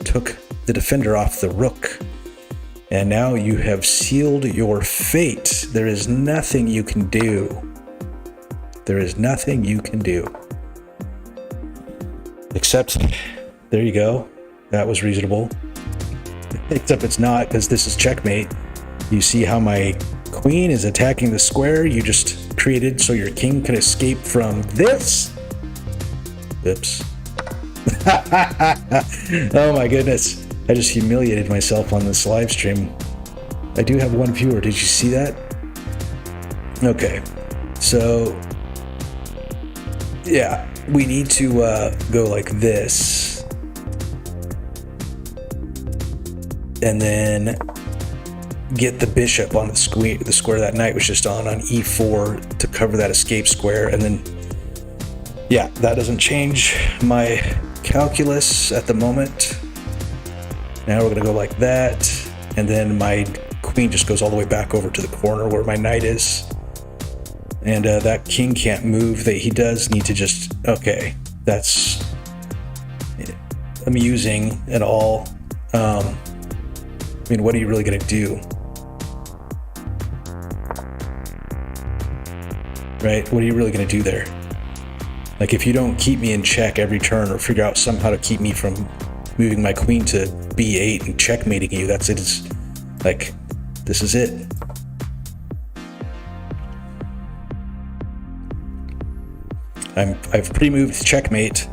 took the defender off the rook, and now you have sealed your fate. There is nothing you can do. There is nothing you can do. Except, there you go. That was reasonable. Except it's not, because this is checkmate. You see how my queen is attacking the square you just created so your king can escape from this? Oops. Oh my goodness. I just humiliated myself on this live stream. I do have one viewer. Did you see that? Okay. So, yeah, we need to go like this. And then get the bishop on the square that knight was just on e4 to cover that escape square. And then, yeah, that doesn't change my calculus at the moment. Now we're going to go like that. And then my queen just goes all the way back over to the corner where my knight is. And that king can't move. He does need to just... Okay, that's amusing at all. I mean, what are you really going to do? Right? What are you really going to do there? Like, if you don't keep me in check every turn or figure out somehow to keep me from moving my queen to b8 and checkmating you, that's it. It's like, this is it. I've pre-moved checkmate.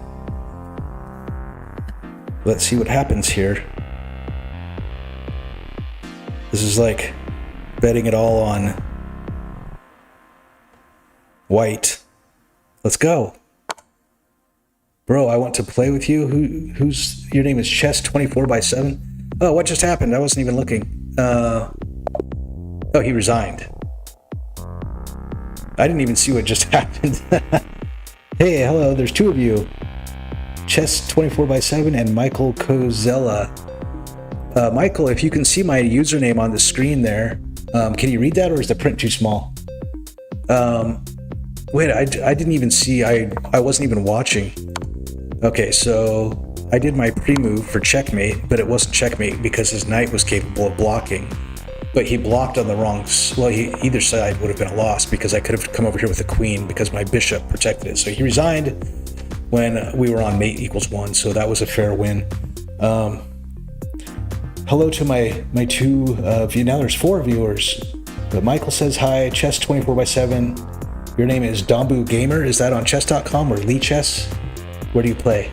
Let's see what happens here. This is like betting it all on white. Let's go. Bro, I want to play with you. Who's your name is Chess24/7? Oh, what just happened? I wasn't even looking. Oh, he resigned. I didn't even see what just happened. Hey, hello, there's two of you. Chess24/7 and Michael Kozella. Michael, if you can see my username on the screen there, can you read that, or is the print too small? Wait, I didn't even see, I wasn't even watching. Okay, so I did my pre-move for checkmate, but it wasn't checkmate because his knight was capable of blocking. But he blocked on the wrong... Well, either side would have been a loss because I could have come over here with the queen because my bishop protected it. So he resigned when we were on mate equals 1, so that was a fair win. Hello to my two... now there's 4 viewers. But Michael says hi, Chess24/7. Your name is Dambu Gamer. Is that on chess.com or Lee Chess? Where do you play?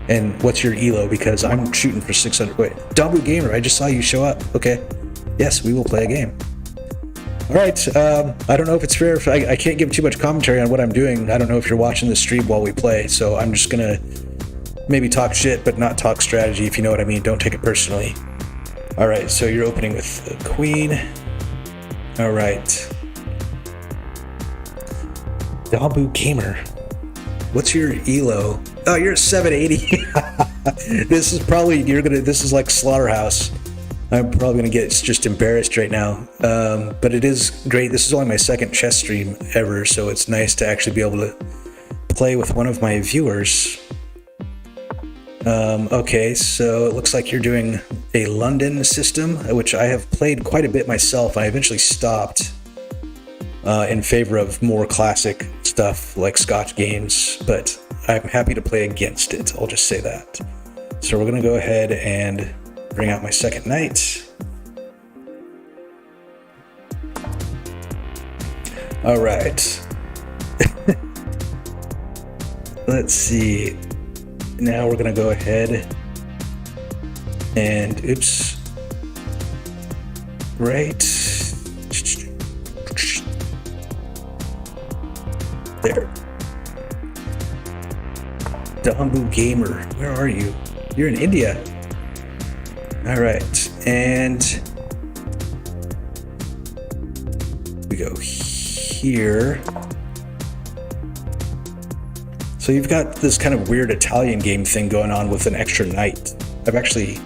And what's your elo? Because I'm shooting for 600. Wait, Dambu Gamer, I just saw you show up. Okay. Yes, we will play a game. All right. I don't know if it's fair. If I can't give too much commentary on what I'm doing. I don't know if you're watching the stream while we play. So I'm just going to maybe talk shit, but not talk strategy, if you know what I mean. Don't take it personally. All right. So you're opening with the queen. All right. Dambu Gamer. What's your elo? Oh, you're a 780. This is probably, this is like Slaughterhouse. I'm probably gonna get just embarrassed right now. But it is great. This is only my second chess stream ever, so it's nice to actually be able to play with one of my viewers. Okay, so it looks like you're doing a London system, which I have played quite a bit myself. I eventually stopped in favor of more classic stuff like Scotch games, but I'm happy to play against it. I'll just say that. So we're going to go ahead and bring out my second knight. All right. Let's see. Now we're going to go ahead and, oops. Right. There. Dambu Gamer, where are you? You're in India. All right, and we go here. So you've got this kind of weird Italian game thing going on with an extra knight. I've actually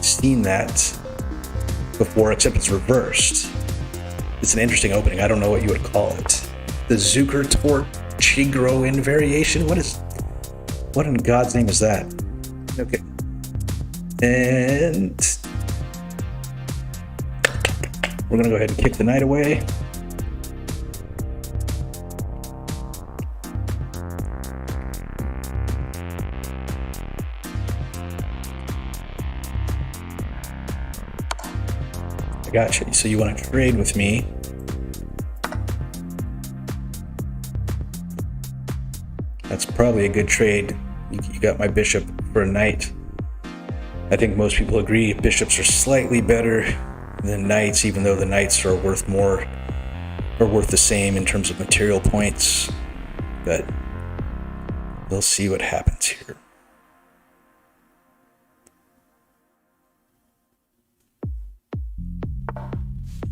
seen that before, except it's reversed. It's an interesting opening. I don't know what you would call it. The Zucker Torchigroin variation? What in God's name is that? Okay. And we're gonna go ahead and kick the knight away. I gotcha. So you want to trade with me? That's probably a good trade. You got my bishop for a knight. I think most people agree bishops are slightly better than knights, even though the knights are worth more, or worth the same in terms of material points. But we'll see what happens here.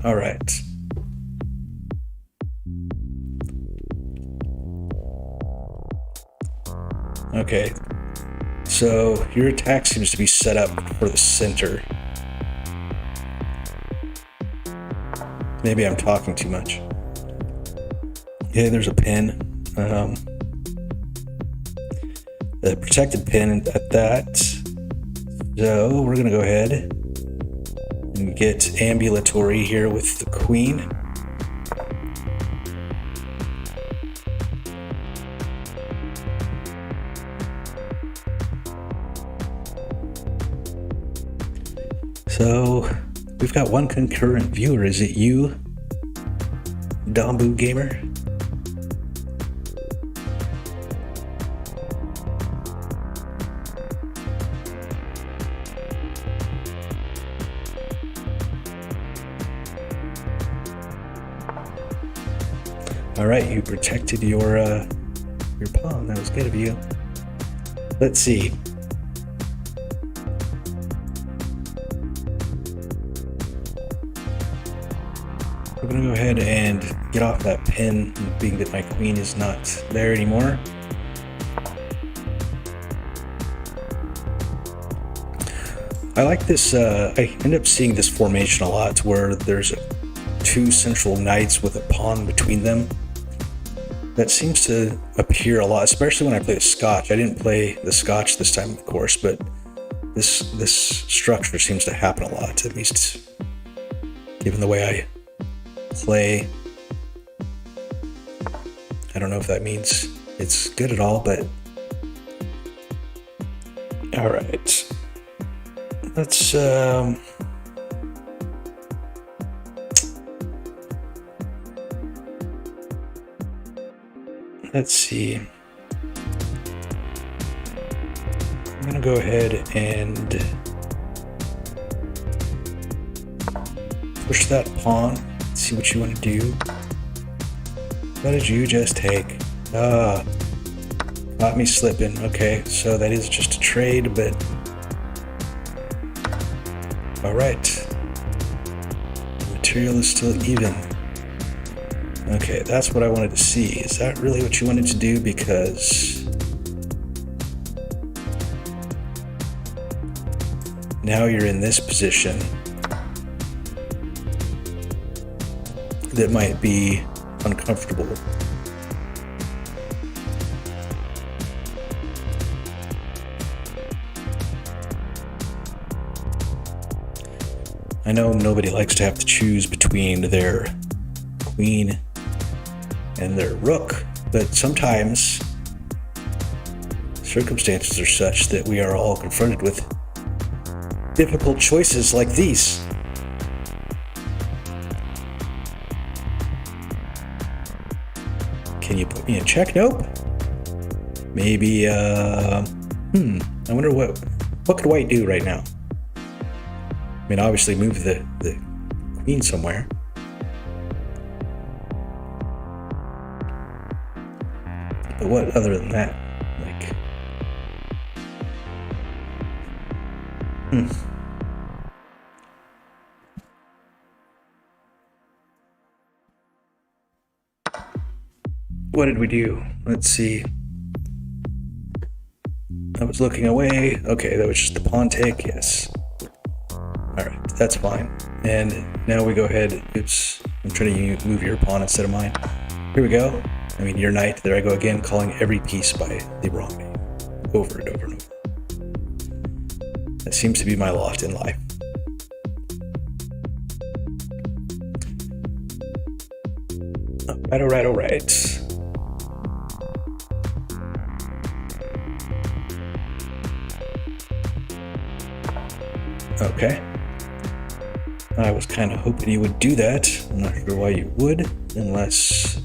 All right. Okay, So your attack seems to be set up for the center. Maybe I'm talking too much. Okay, there's a pin. A protected pin at that. So we're gonna go ahead and get ambulatory here with the queen. So we've got one concurrent viewer. Is it you, Dambu Gamer? All right, you protected your pawn. That was good of you. Let's see. We're gonna go ahead and get off that pin, being that my queen is not there anymore. I like this. I end up seeing this formation a lot, where there's two central knights with a pawn between them. That seems to appear a lot, especially when I play the Scotch. I didn't play the Scotch this time, of course, but this structure seems to happen a lot, at least given the way I play. I don't know if that means it's good at all, but all right. Let's see. I'm gonna go ahead and push that pawn. See what you want to do. What did you just take? Caught me slipping. Okay, so that is just a trade, but all right. The material is still even. Okay, that's what I wanted to see. Is that really what you wanted to do? Because now you're in this position that might be uncomfortable. I know nobody likes to have to choose between their queen and their rook, but sometimes circumstances are such that we are all confronted with difficult choices like these. Can you put me in check? Nope. Maybe, I wonder what could white do right now? I mean, obviously move the queen somewhere. But what other than that? Like, What did we do? Let's see. I was looking away. Okay, that was just the pawn take. Yes. All right, that's fine. And now we go ahead. Oops, I'm trying to move your pawn instead of mine. Here we go. I mean, your knight. There I go again, calling every piece by the wrong name, over and over and over. That seems to be my lot in life. All right. Okay. I was kind of hoping you would do that. I'm not sure why you would, unless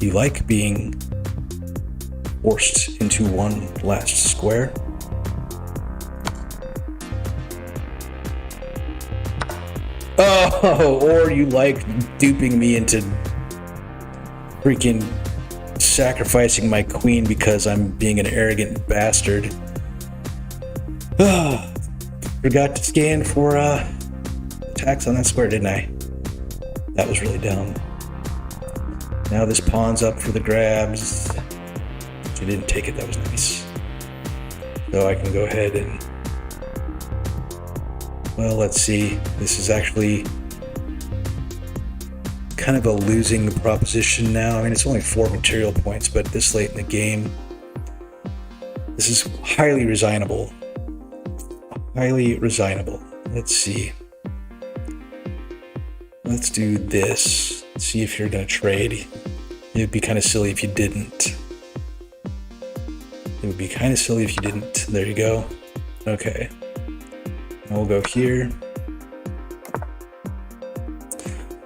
you like being forced into one last square. Oh, or you like duping me into freaking sacrificing my queen because I'm being an arrogant bastard. Forgot to scan for attacks on that square, didn't I? That was really dumb. Now this pawn's up for the grabs. actually didn't take it. That was nice. So I can go ahead and, well, let's see. This is actually kind of a losing proposition now. I mean, it's only 4 material points, but this late in the game, this is highly resignable. Highly resignable. Let's see. Let's do this. See if you're going to trade. It'd be kind of silly if you didn't. It would be kind of silly if you didn't. There you go. Okay. And we'll go here.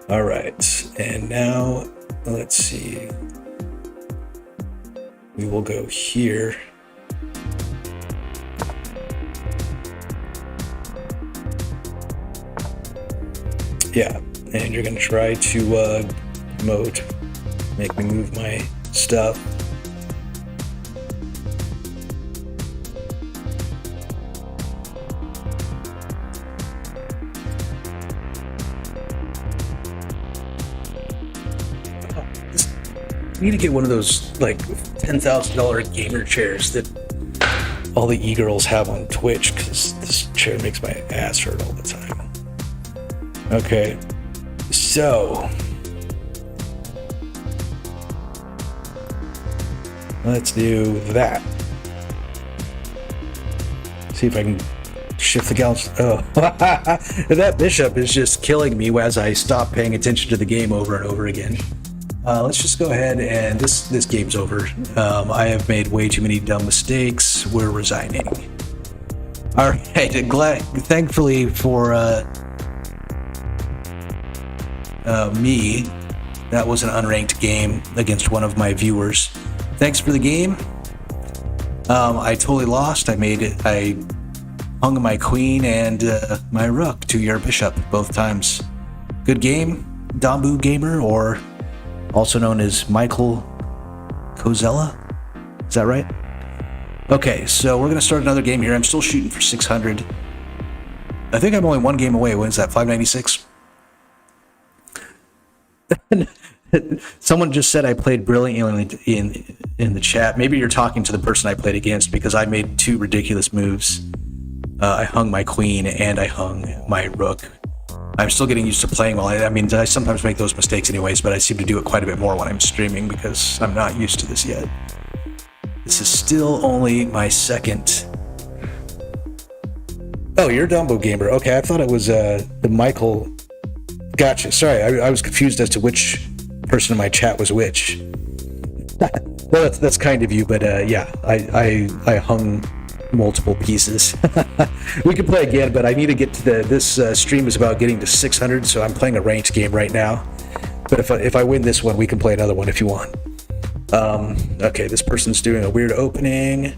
All right. And now, let's see. We will go here. Yeah. And you're going to try to make me move my stuff. I need to get one of those like $10,000 gamer chairs that all the e-girls have on Twitch, because this chair makes my ass hurt all the time. Okay, so let's do that. See if I can shift the gallons. Oh, that bishop is just killing me as I stop paying attention to the game over and over again. Let's just go ahead and this game's over. I have made way too many dumb mistakes. We're resigning. All right, thankfully for me, that was an unranked game against one of my viewers. Thanks for the game. I totally lost. I hung my queen and my rook to your bishop both times. Good game, Dambu Gamer, or also known as Michael Kozella. Is that right? Okay, so we're going to start another game here. I'm still shooting for 600. I think I'm only one game away. When is that, 596? Someone just said I played brilliantly in the chat. Maybe you're talking to the person I played against, because I made 2 ridiculous moves. I hung my queen and I hung my rook. I'm still getting used to playing well. I mean, I sometimes make those mistakes anyways, but I seem to do it quite a bit more when I'm streaming because I'm not used to this yet. This is still only my second. Oh, you're a Dumbo Gamer. Okay, I thought it was the Michael. Gotcha. Sorry, I was confused as to which person in my chat was which. Well, that's kind of you, but yeah, I hung multiple pieces. We can play again, but I need to get to this stream is about getting to 600, so I'm playing a ranked game right now. But if I win this one, we can play another one if you want. Okay, this person's doing a weird opening,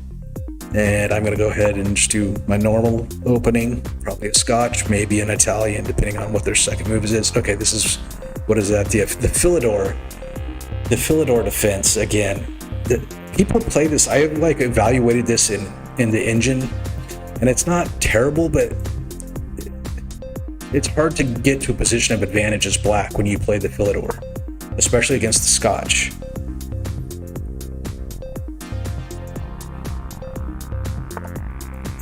and I'm gonna go ahead and just do my normal opening, probably a Scotch, maybe an Italian, depending on what their second move is. Okay, this is, what is that? The Philidor defense again. People play this. I have like evaluated this in the engine, and it's not terrible, but it's hard to get to a position of advantage as black when you play the Philidor, especially against the Scotch.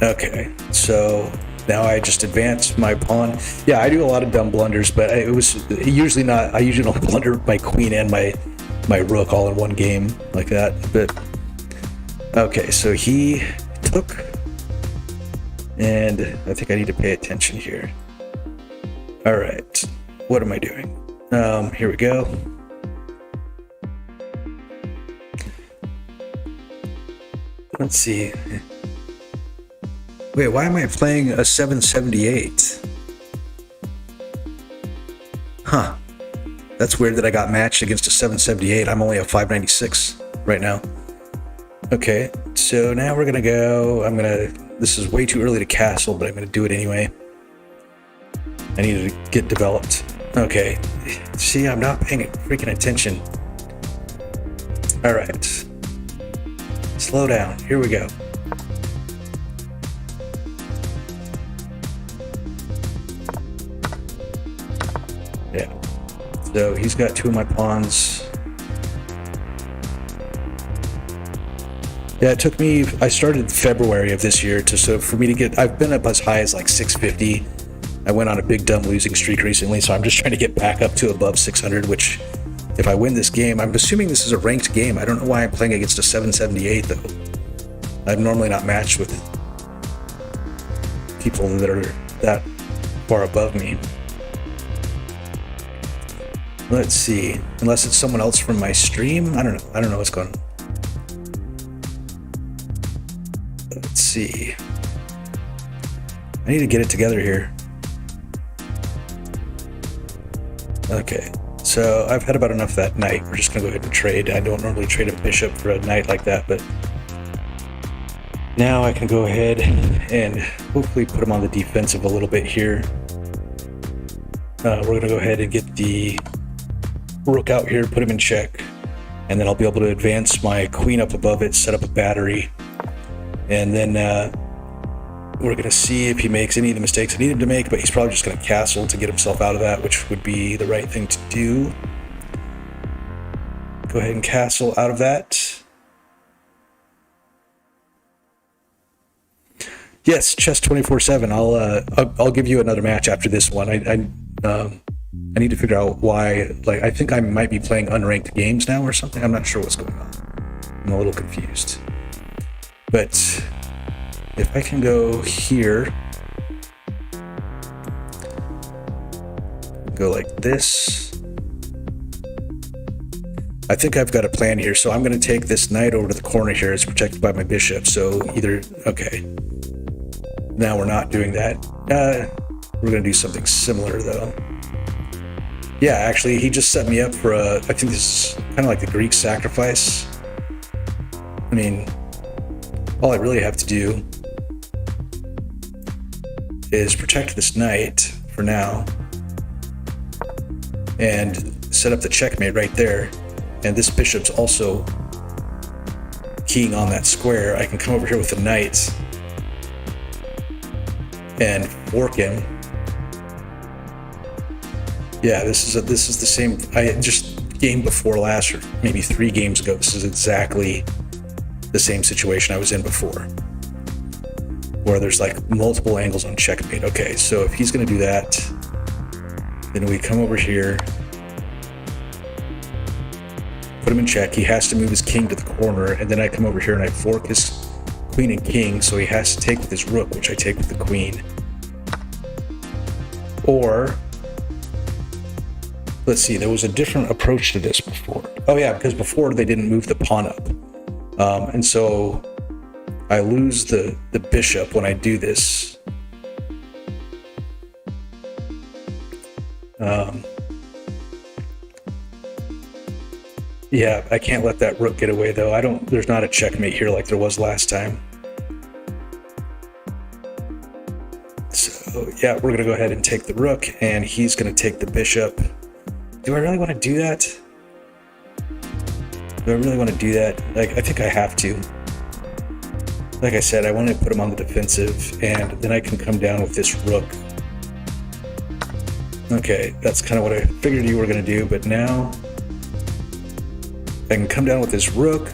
Okay, so now I just advance my pawn. Yeah, I do a lot of dumb blunders, but I usually don't blunder my queen and my rook all in one game like that. But okay, so he took, and I think I need to pay attention here. All right, what am I doing? Here we go. Let's see. Wait, why am I playing a 778? Huh. That's weird that I got matched against a 778. I'm only a 596 right now. Okay, so now we're gonna go. This is way too early to castle, but I'm gonna do it anyway. I need to get developed. Okay, see, I'm not paying freaking attention. All right, slow down. Here we go. Yeah, so he's got 2 of my pawns. Yeah, it took me, I started February of this year so for me to get, I've been up as high as like 650. I went on a big dumb losing streak recently, so I'm just trying to get back up to above 600, which if I win this game, I'm assuming this is a ranked game. I don't know why I'm playing against a 778 though. I'm normally not matched with people that are that far above me. Let's see, unless it's someone else from my stream. I don't know what's going on. Let's see. I need to get it together here. Okay, so I've had about enough that night. We're just gonna go ahead and trade. I don't normally trade a bishop for a knight like that, but now I can go ahead and hopefully put him on the defensive a little bit here. We're gonna go ahead and get the rook out here, put him in check, and then I'll be able to advance my queen up above it, set up a battery, and then we're going to see if he makes any of the mistakes I need him to make, but he's probably just going to castle to get himself out of that, which would be the right thing to do. Go ahead and castle out of that. Yes, chess 24/7. I'll give you another match after this one. I need to figure out why. Like, I think I might be playing unranked games now or something. I'm not sure what's going on. I'm a little confused. But if I can go here, go like this. I think I've got a plan here. So I'm going to take this knight over to the corner here. It's protected by my bishop. So either, okay. Now we're not doing that. We're going to do something similar though. Yeah, actually, he just set me up for I think this is kind of like the Greek sacrifice. I mean, all I really have to do is protect this knight for now and set up the checkmate right there. And this bishop's also keying on that square. I can come over here with the knight and fork him. Yeah, this is the same. I just game before last, or maybe 3 games ago. This is exactly the same situation I was in before, where there's like multiple angles on checkmate. Okay, so if he's going to do that, then we come over here, put him in check. He has to move his king to the corner, and then I come over here and I fork his queen and king, so he has to take with his rook, which I take with the queen. Or let's see, there was a different approach to this before. Oh yeah, because before they didn't move the pawn up. And so I lose the bishop when I do this. Yeah, I can't let that rook get away though. There's not a checkmate here like there was last time. So yeah, we're gonna go ahead and take the rook, and he's gonna take the bishop. Do I really want to do that? Do I really want to do that? Like, I think I have to. Like I said, I want to put him on the defensive, and then I can come down with this rook. Okay, that's kind of what I figured you were going to do, but now I can come down with this rook.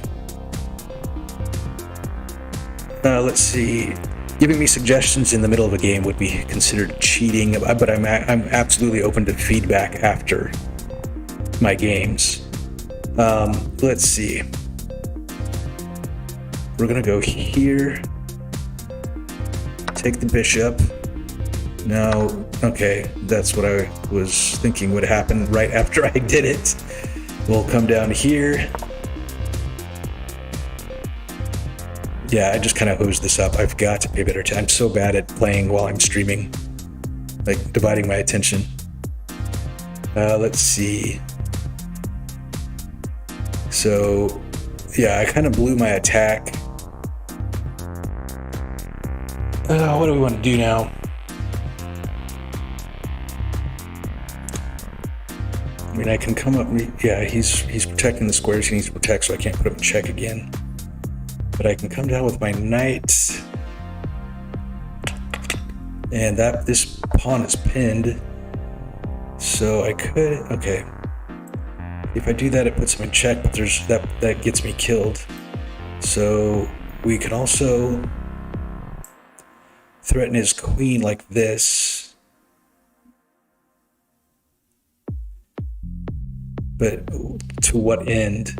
Let's see. Giving me suggestions in the middle of a game would be considered cheating, but I'm absolutely open to feedback after my games. Let's see. We're gonna go here, take the bishop. Now, okay, that's what I was thinking would happen right after I did it. We'll come down here. Yeah, I just kind of hosed this up. I've got to pay better attention. I'm so bad at playing while I'm streaming, like dividing my attention. Let's see. So, yeah, I kind of blew my attack. What do we want to do now? I mean, I can come up. Yeah, he's protecting the squares he needs to protect, so I can't put him in check again. But I can come down with my knight, and this pawn is pinned. So I could, okay. If I do that, it puts him in check, but that gets me killed. So we can also threaten his queen like this. But to what end?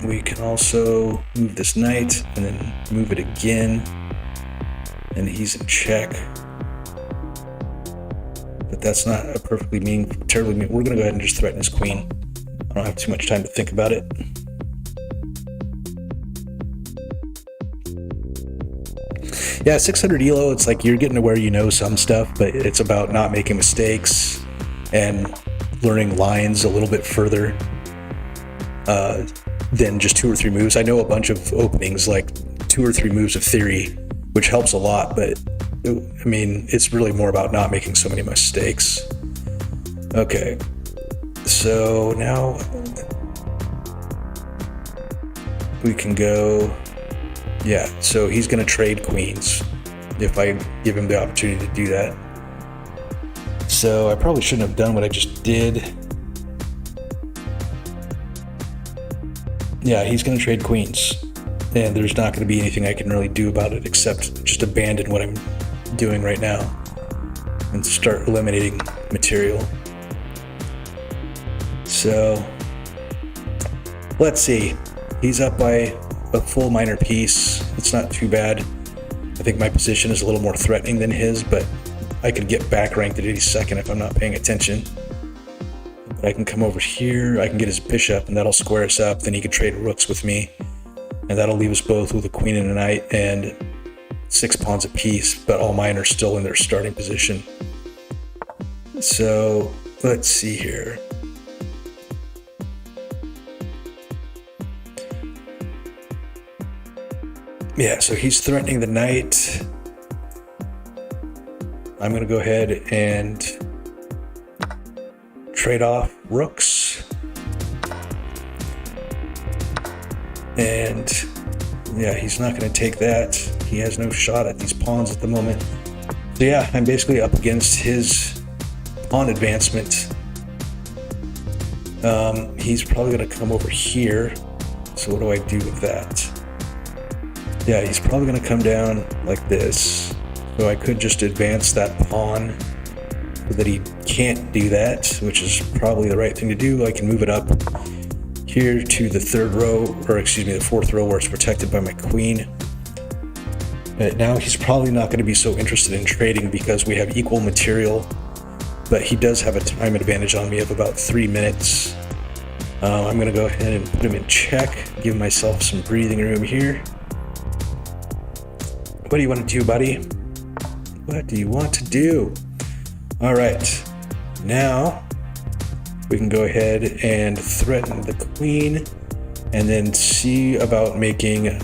We can also move this knight and then move it again. And he's in check. But that's not a perfectly terribly mean. We're going to go ahead and just threaten his queen. I don't have too much time to think about it. Yeah, 600 elo, it's like you're getting to where you know some stuff, but it's about not making mistakes and learning lines a little bit further than just 2 or 3 moves. I know a bunch of openings, like 2 or 3 moves of theory, which helps a lot, but I mean, it's really more about not making so many mistakes. Okay, so now we can go, yeah, so he's going to trade queens if I give him the opportunity to do that. So I probably shouldn't have done what I just did. Yeah, he's going to trade queens, and there's not going to be anything I can really do about it except just abandon what I'm doing right now and start eliminating material. So let's see. He's up by a full minor piece. It's not too bad. I think my position is a little more threatening than his, but I could get back ranked at any second if I'm not paying attention. But I can come over here, I can get his bishop, and that'll square us up. Then he can trade rooks with me, and that'll leave us both with a queen and a knight and 6 pawns apiece, but all mine are still in their starting position. So let's see here. Yeah, so he's threatening the knight. I'm going to go ahead and trade off rooks. And yeah, he's not going to take that. He has no shot at these pawns at the moment. So yeah, I'm basically up against his pawn advancement. He's probably going to come over here. So what do I do with that? Yeah, he's probably going to come down like this. So I could just advance that pawn so that he can't do that, which is probably the right thing to do. I can move it up here to the 3rd row, or excuse me, the 4th row where it's protected by my queen. But now he's probably not going to be so interested in trading because we have equal material, but he does have a time advantage on me of about 3 minutes. I'm going to go ahead and put him in check, give myself some breathing room here. What do you want to do, buddy? What do you want to do? All right, now we can go ahead and threaten the queen and then see about making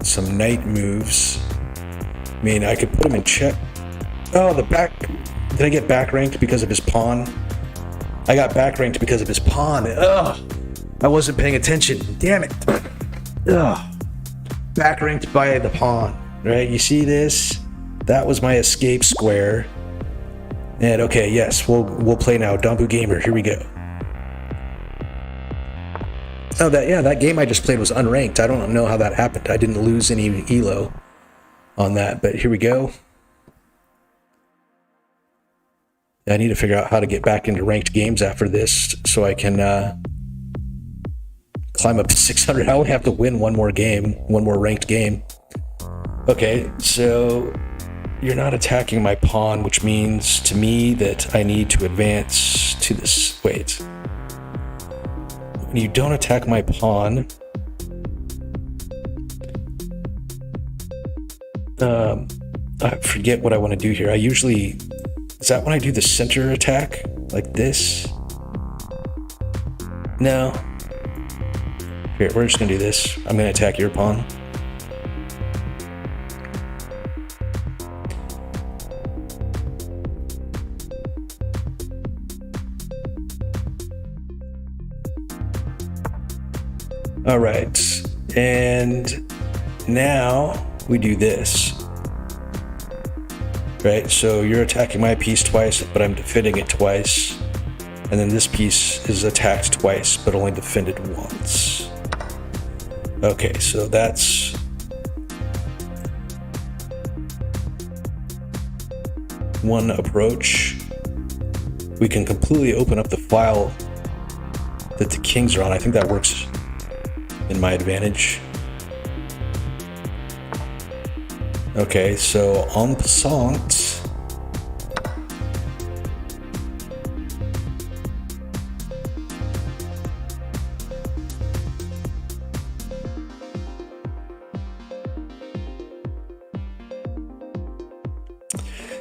some knight moves. I mean, I could put him in check. Oh, did I get back ranked because of his pawn? I got back ranked because of his pawn. Ugh, I wasn't paying attention. Damn it. Ugh, back ranked by the pawn. Right, you see this? That was my escape square. And okay, yes, we'll play now. Dambu Gamer, here we go. Oh, that game I just played was unranked. I don't know how that happened. I didn't lose any elo on that, but here we go. I need to figure out how to get back into ranked games after this so I can climb up to 600. I only have to win one more ranked game. Okay, so you're not attacking my pawn, which means to me that I need to advance to this. Wait. When you don't attack my pawn, I forget what I want to do here. Is that when I do the center attack? Like this? No. Here, we're just going to do this. I'm going to attack your pawn. All right, and now we do this, right? So you're attacking my piece twice, but I'm defending it twice. And then this piece is attacked twice, but only defended once. Okay, so that's one approach. We can completely open up the file that the kings are on. I think that works in my advantage. Okay, so en passant,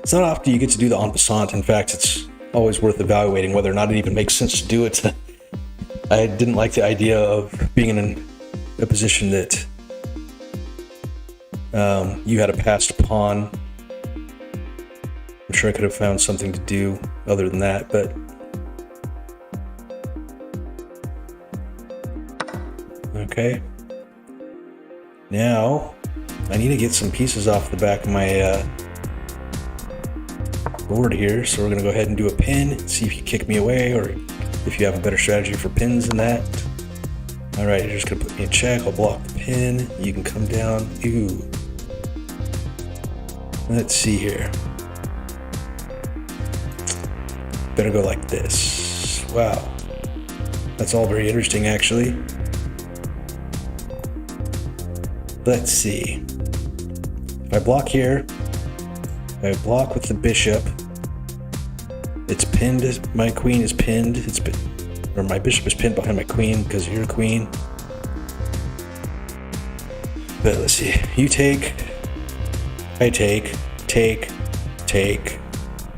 it's not often you get to do the en passant. In fact, it's always worth evaluating whether or not it even makes sense to do it. I didn't like the idea of being in a position that you had a passed pawn. I'm sure I could have found something to do other than that, but okay. Now I need to get some pieces off the back of my board here, so we're gonna go ahead and do a pin, see if you kick me away or if you have a better strategy for pins than that. All right, you're just gonna put me in check. I'll block the pin. You can come down. Ooh. Let's see here. Better go like this. Wow. That's all very interesting, actually. Let's see. If I block here, if I block with the bishop, it's pinned. My queen is pinned. Or my bishop is pinned behind my queen because you're a queen. But let's see. You take. I take.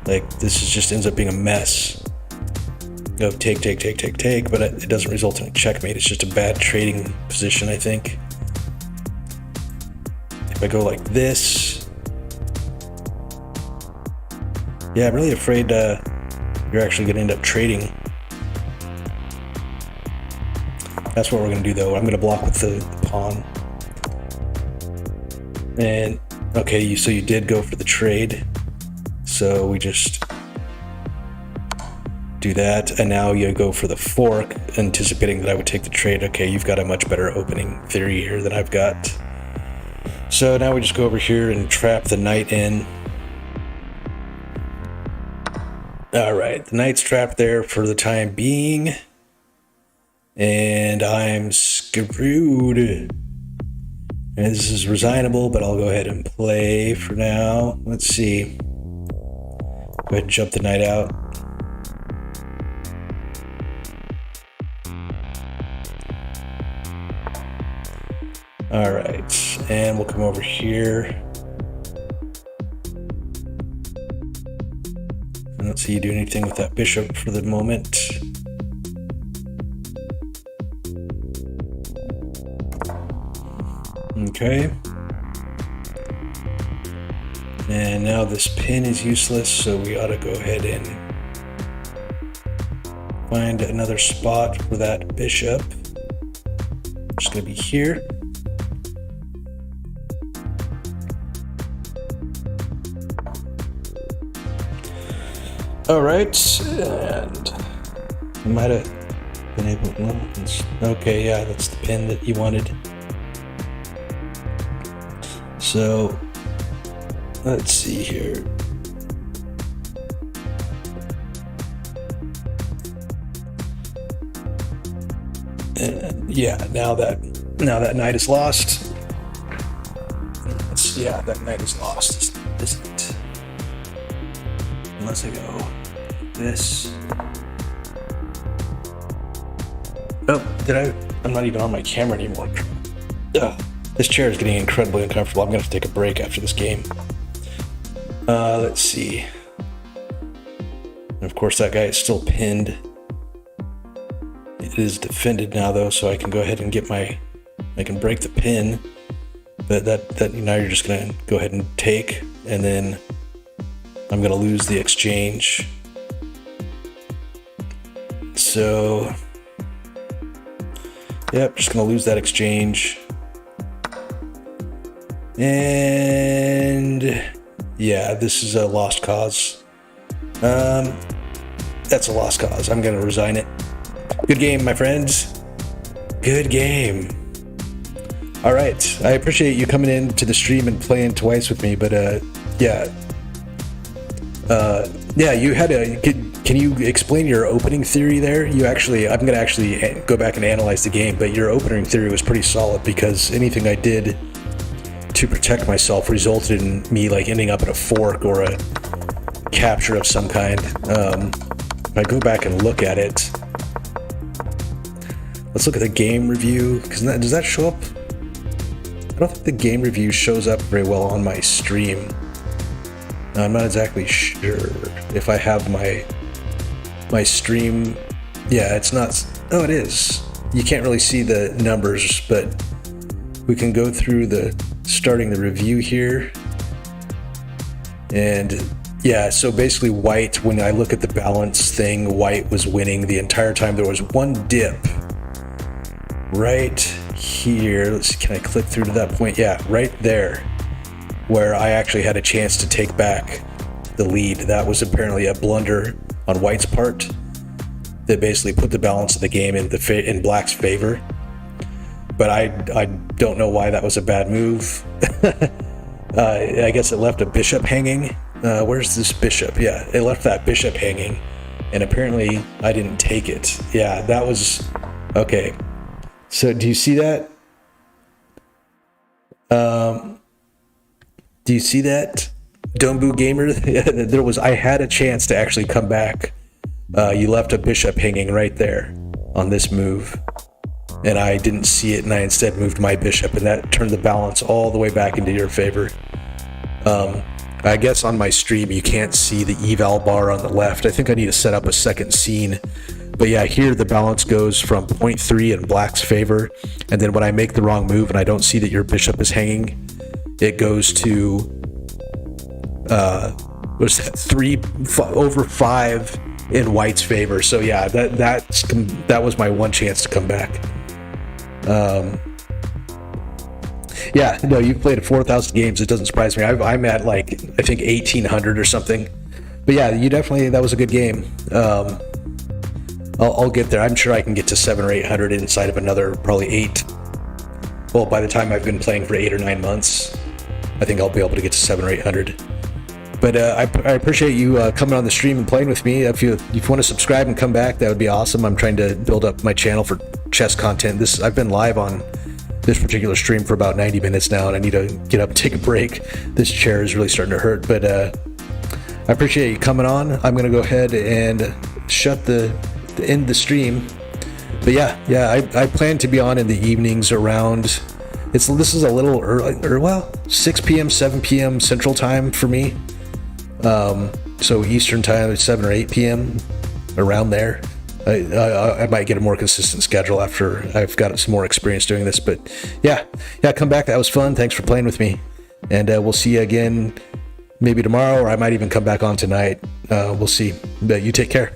Like, this just ends up being a mess of take, but it doesn't result in a checkmate. It's just a bad trading position, I think. If I go like this, yeah, I'm really afraid you're actually going to end up trading. That's what we're going to do, though. I'm going to block with the pawn. And okay, so you did go for the trade. So we just do that, and now you go for the fork, anticipating that I would take the trade. Okay, you've got a much better opening theory here than I've got. So now we just go over here and trap the knight in. All right, the knight's trapped there for the time being, and I'm screwed. And this is resignable, but I'll go ahead and play for now. Let's see. Go ahead and jump the knight out. All right, and we'll come over here. I don't see you do anything with that bishop for the moment. Okay. And now this pin is useless, so we ought to go ahead and find another spot for that bishop. Just gonna be here. All right, and you might have been able to, okay, yeah, that's the pin that you wanted. So let's see here. And yeah, now that knight is lost. Yeah, that knight is lost, isn't it? Unless I go this. Oh, I'm not even on my camera anymore. Ugh, this chair is getting incredibly uncomfortable. I'm gonna have to take a break after this game. Let's see. And of course, that guy is still pinned. It is defended now, though, so I can go ahead and I can break the pin. But that now you're just gonna go ahead and take, and then I'm gonna lose the exchange. So, yep, just gonna lose that exchange. And yeah, this is a lost cause. that's a lost cause. I'm gonna resign it. Good game, my friends. Good game. All right, I appreciate you coming in to the stream and playing twice with me, but yeah, you had a. Can you explain your opening theory there? I'm gonna actually go back and analyze the game, but your opening theory was pretty solid because anything I did to protect myself resulted in me like ending up in a fork or a capture of some kind. If I go back and look at it, let's look at the game review, because does that show up? I don't think the game review shows up very well on my stream. I'm not exactly sure if I have my stream. Yeah, it's not. Oh, it is. You can't really see the numbers, but we can go through starting the review here. And yeah, so basically white, when I look at the balance thing, white was winning the entire time. There was one dip right here. Let's see, can I click through to that point? Yeah, right there, where I actually had a chance to take back the lead. That was apparently a blunder on white's part that basically put the balance of the game in black's favor. But I don't know why that was a bad move. I guess it left a bishop hanging. Where's this bishop? Yeah, it left that bishop hanging, and apparently I didn't take it. Yeah, that was okay. So do you see that? Do you see that? Dombu Gamer? I had a chance to actually come back. You left a bishop hanging right there on this move, and I didn't see it, and I instead moved my bishop, and that turned the balance all the way back into your favor. I guess on my stream you can't see the eval bar on the left. I think I need to set up a second scene. But yeah, here the balance goes from 0.3 in black's favor, and then when I make the wrong move and I don't see that your bishop is hanging, it goes to what is that, over 5 in white's favor. So yeah, that was my one chance to come back. Yeah, no, you've played 4,000 games. It doesn't surprise me. I'm at like, I think 1,800 or something. But yeah, that was a good game. I'll get there. I'm sure I can get to 700 or 800 inside of another probably 8. Well, by the time I've been playing for 8 or 9 months, I think I'll be able to get to 700 or 800. But I appreciate you coming on the stream and playing with me. If you want to subscribe and come back, that would be awesome. I'm trying to build up my channel for chess content. I've been live on this particular stream for about 90 minutes now, and I need to get up and take a break. This chair is really starting to hurt, but I appreciate you coming on. I'm going to go ahead and end the stream. But yeah, I plan to be on in the evenings around. This is a little early, or well, 6 p.m., 7 p.m. Central Time for me. So Eastern Time is 7 or 8 p.m. around there. I might get a more consistent schedule after I've got some more experience doing this. But yeah, come back. That was fun. Thanks for playing with me, and we'll see you again maybe tomorrow, or I might even come back on tonight. We'll see. But you take care.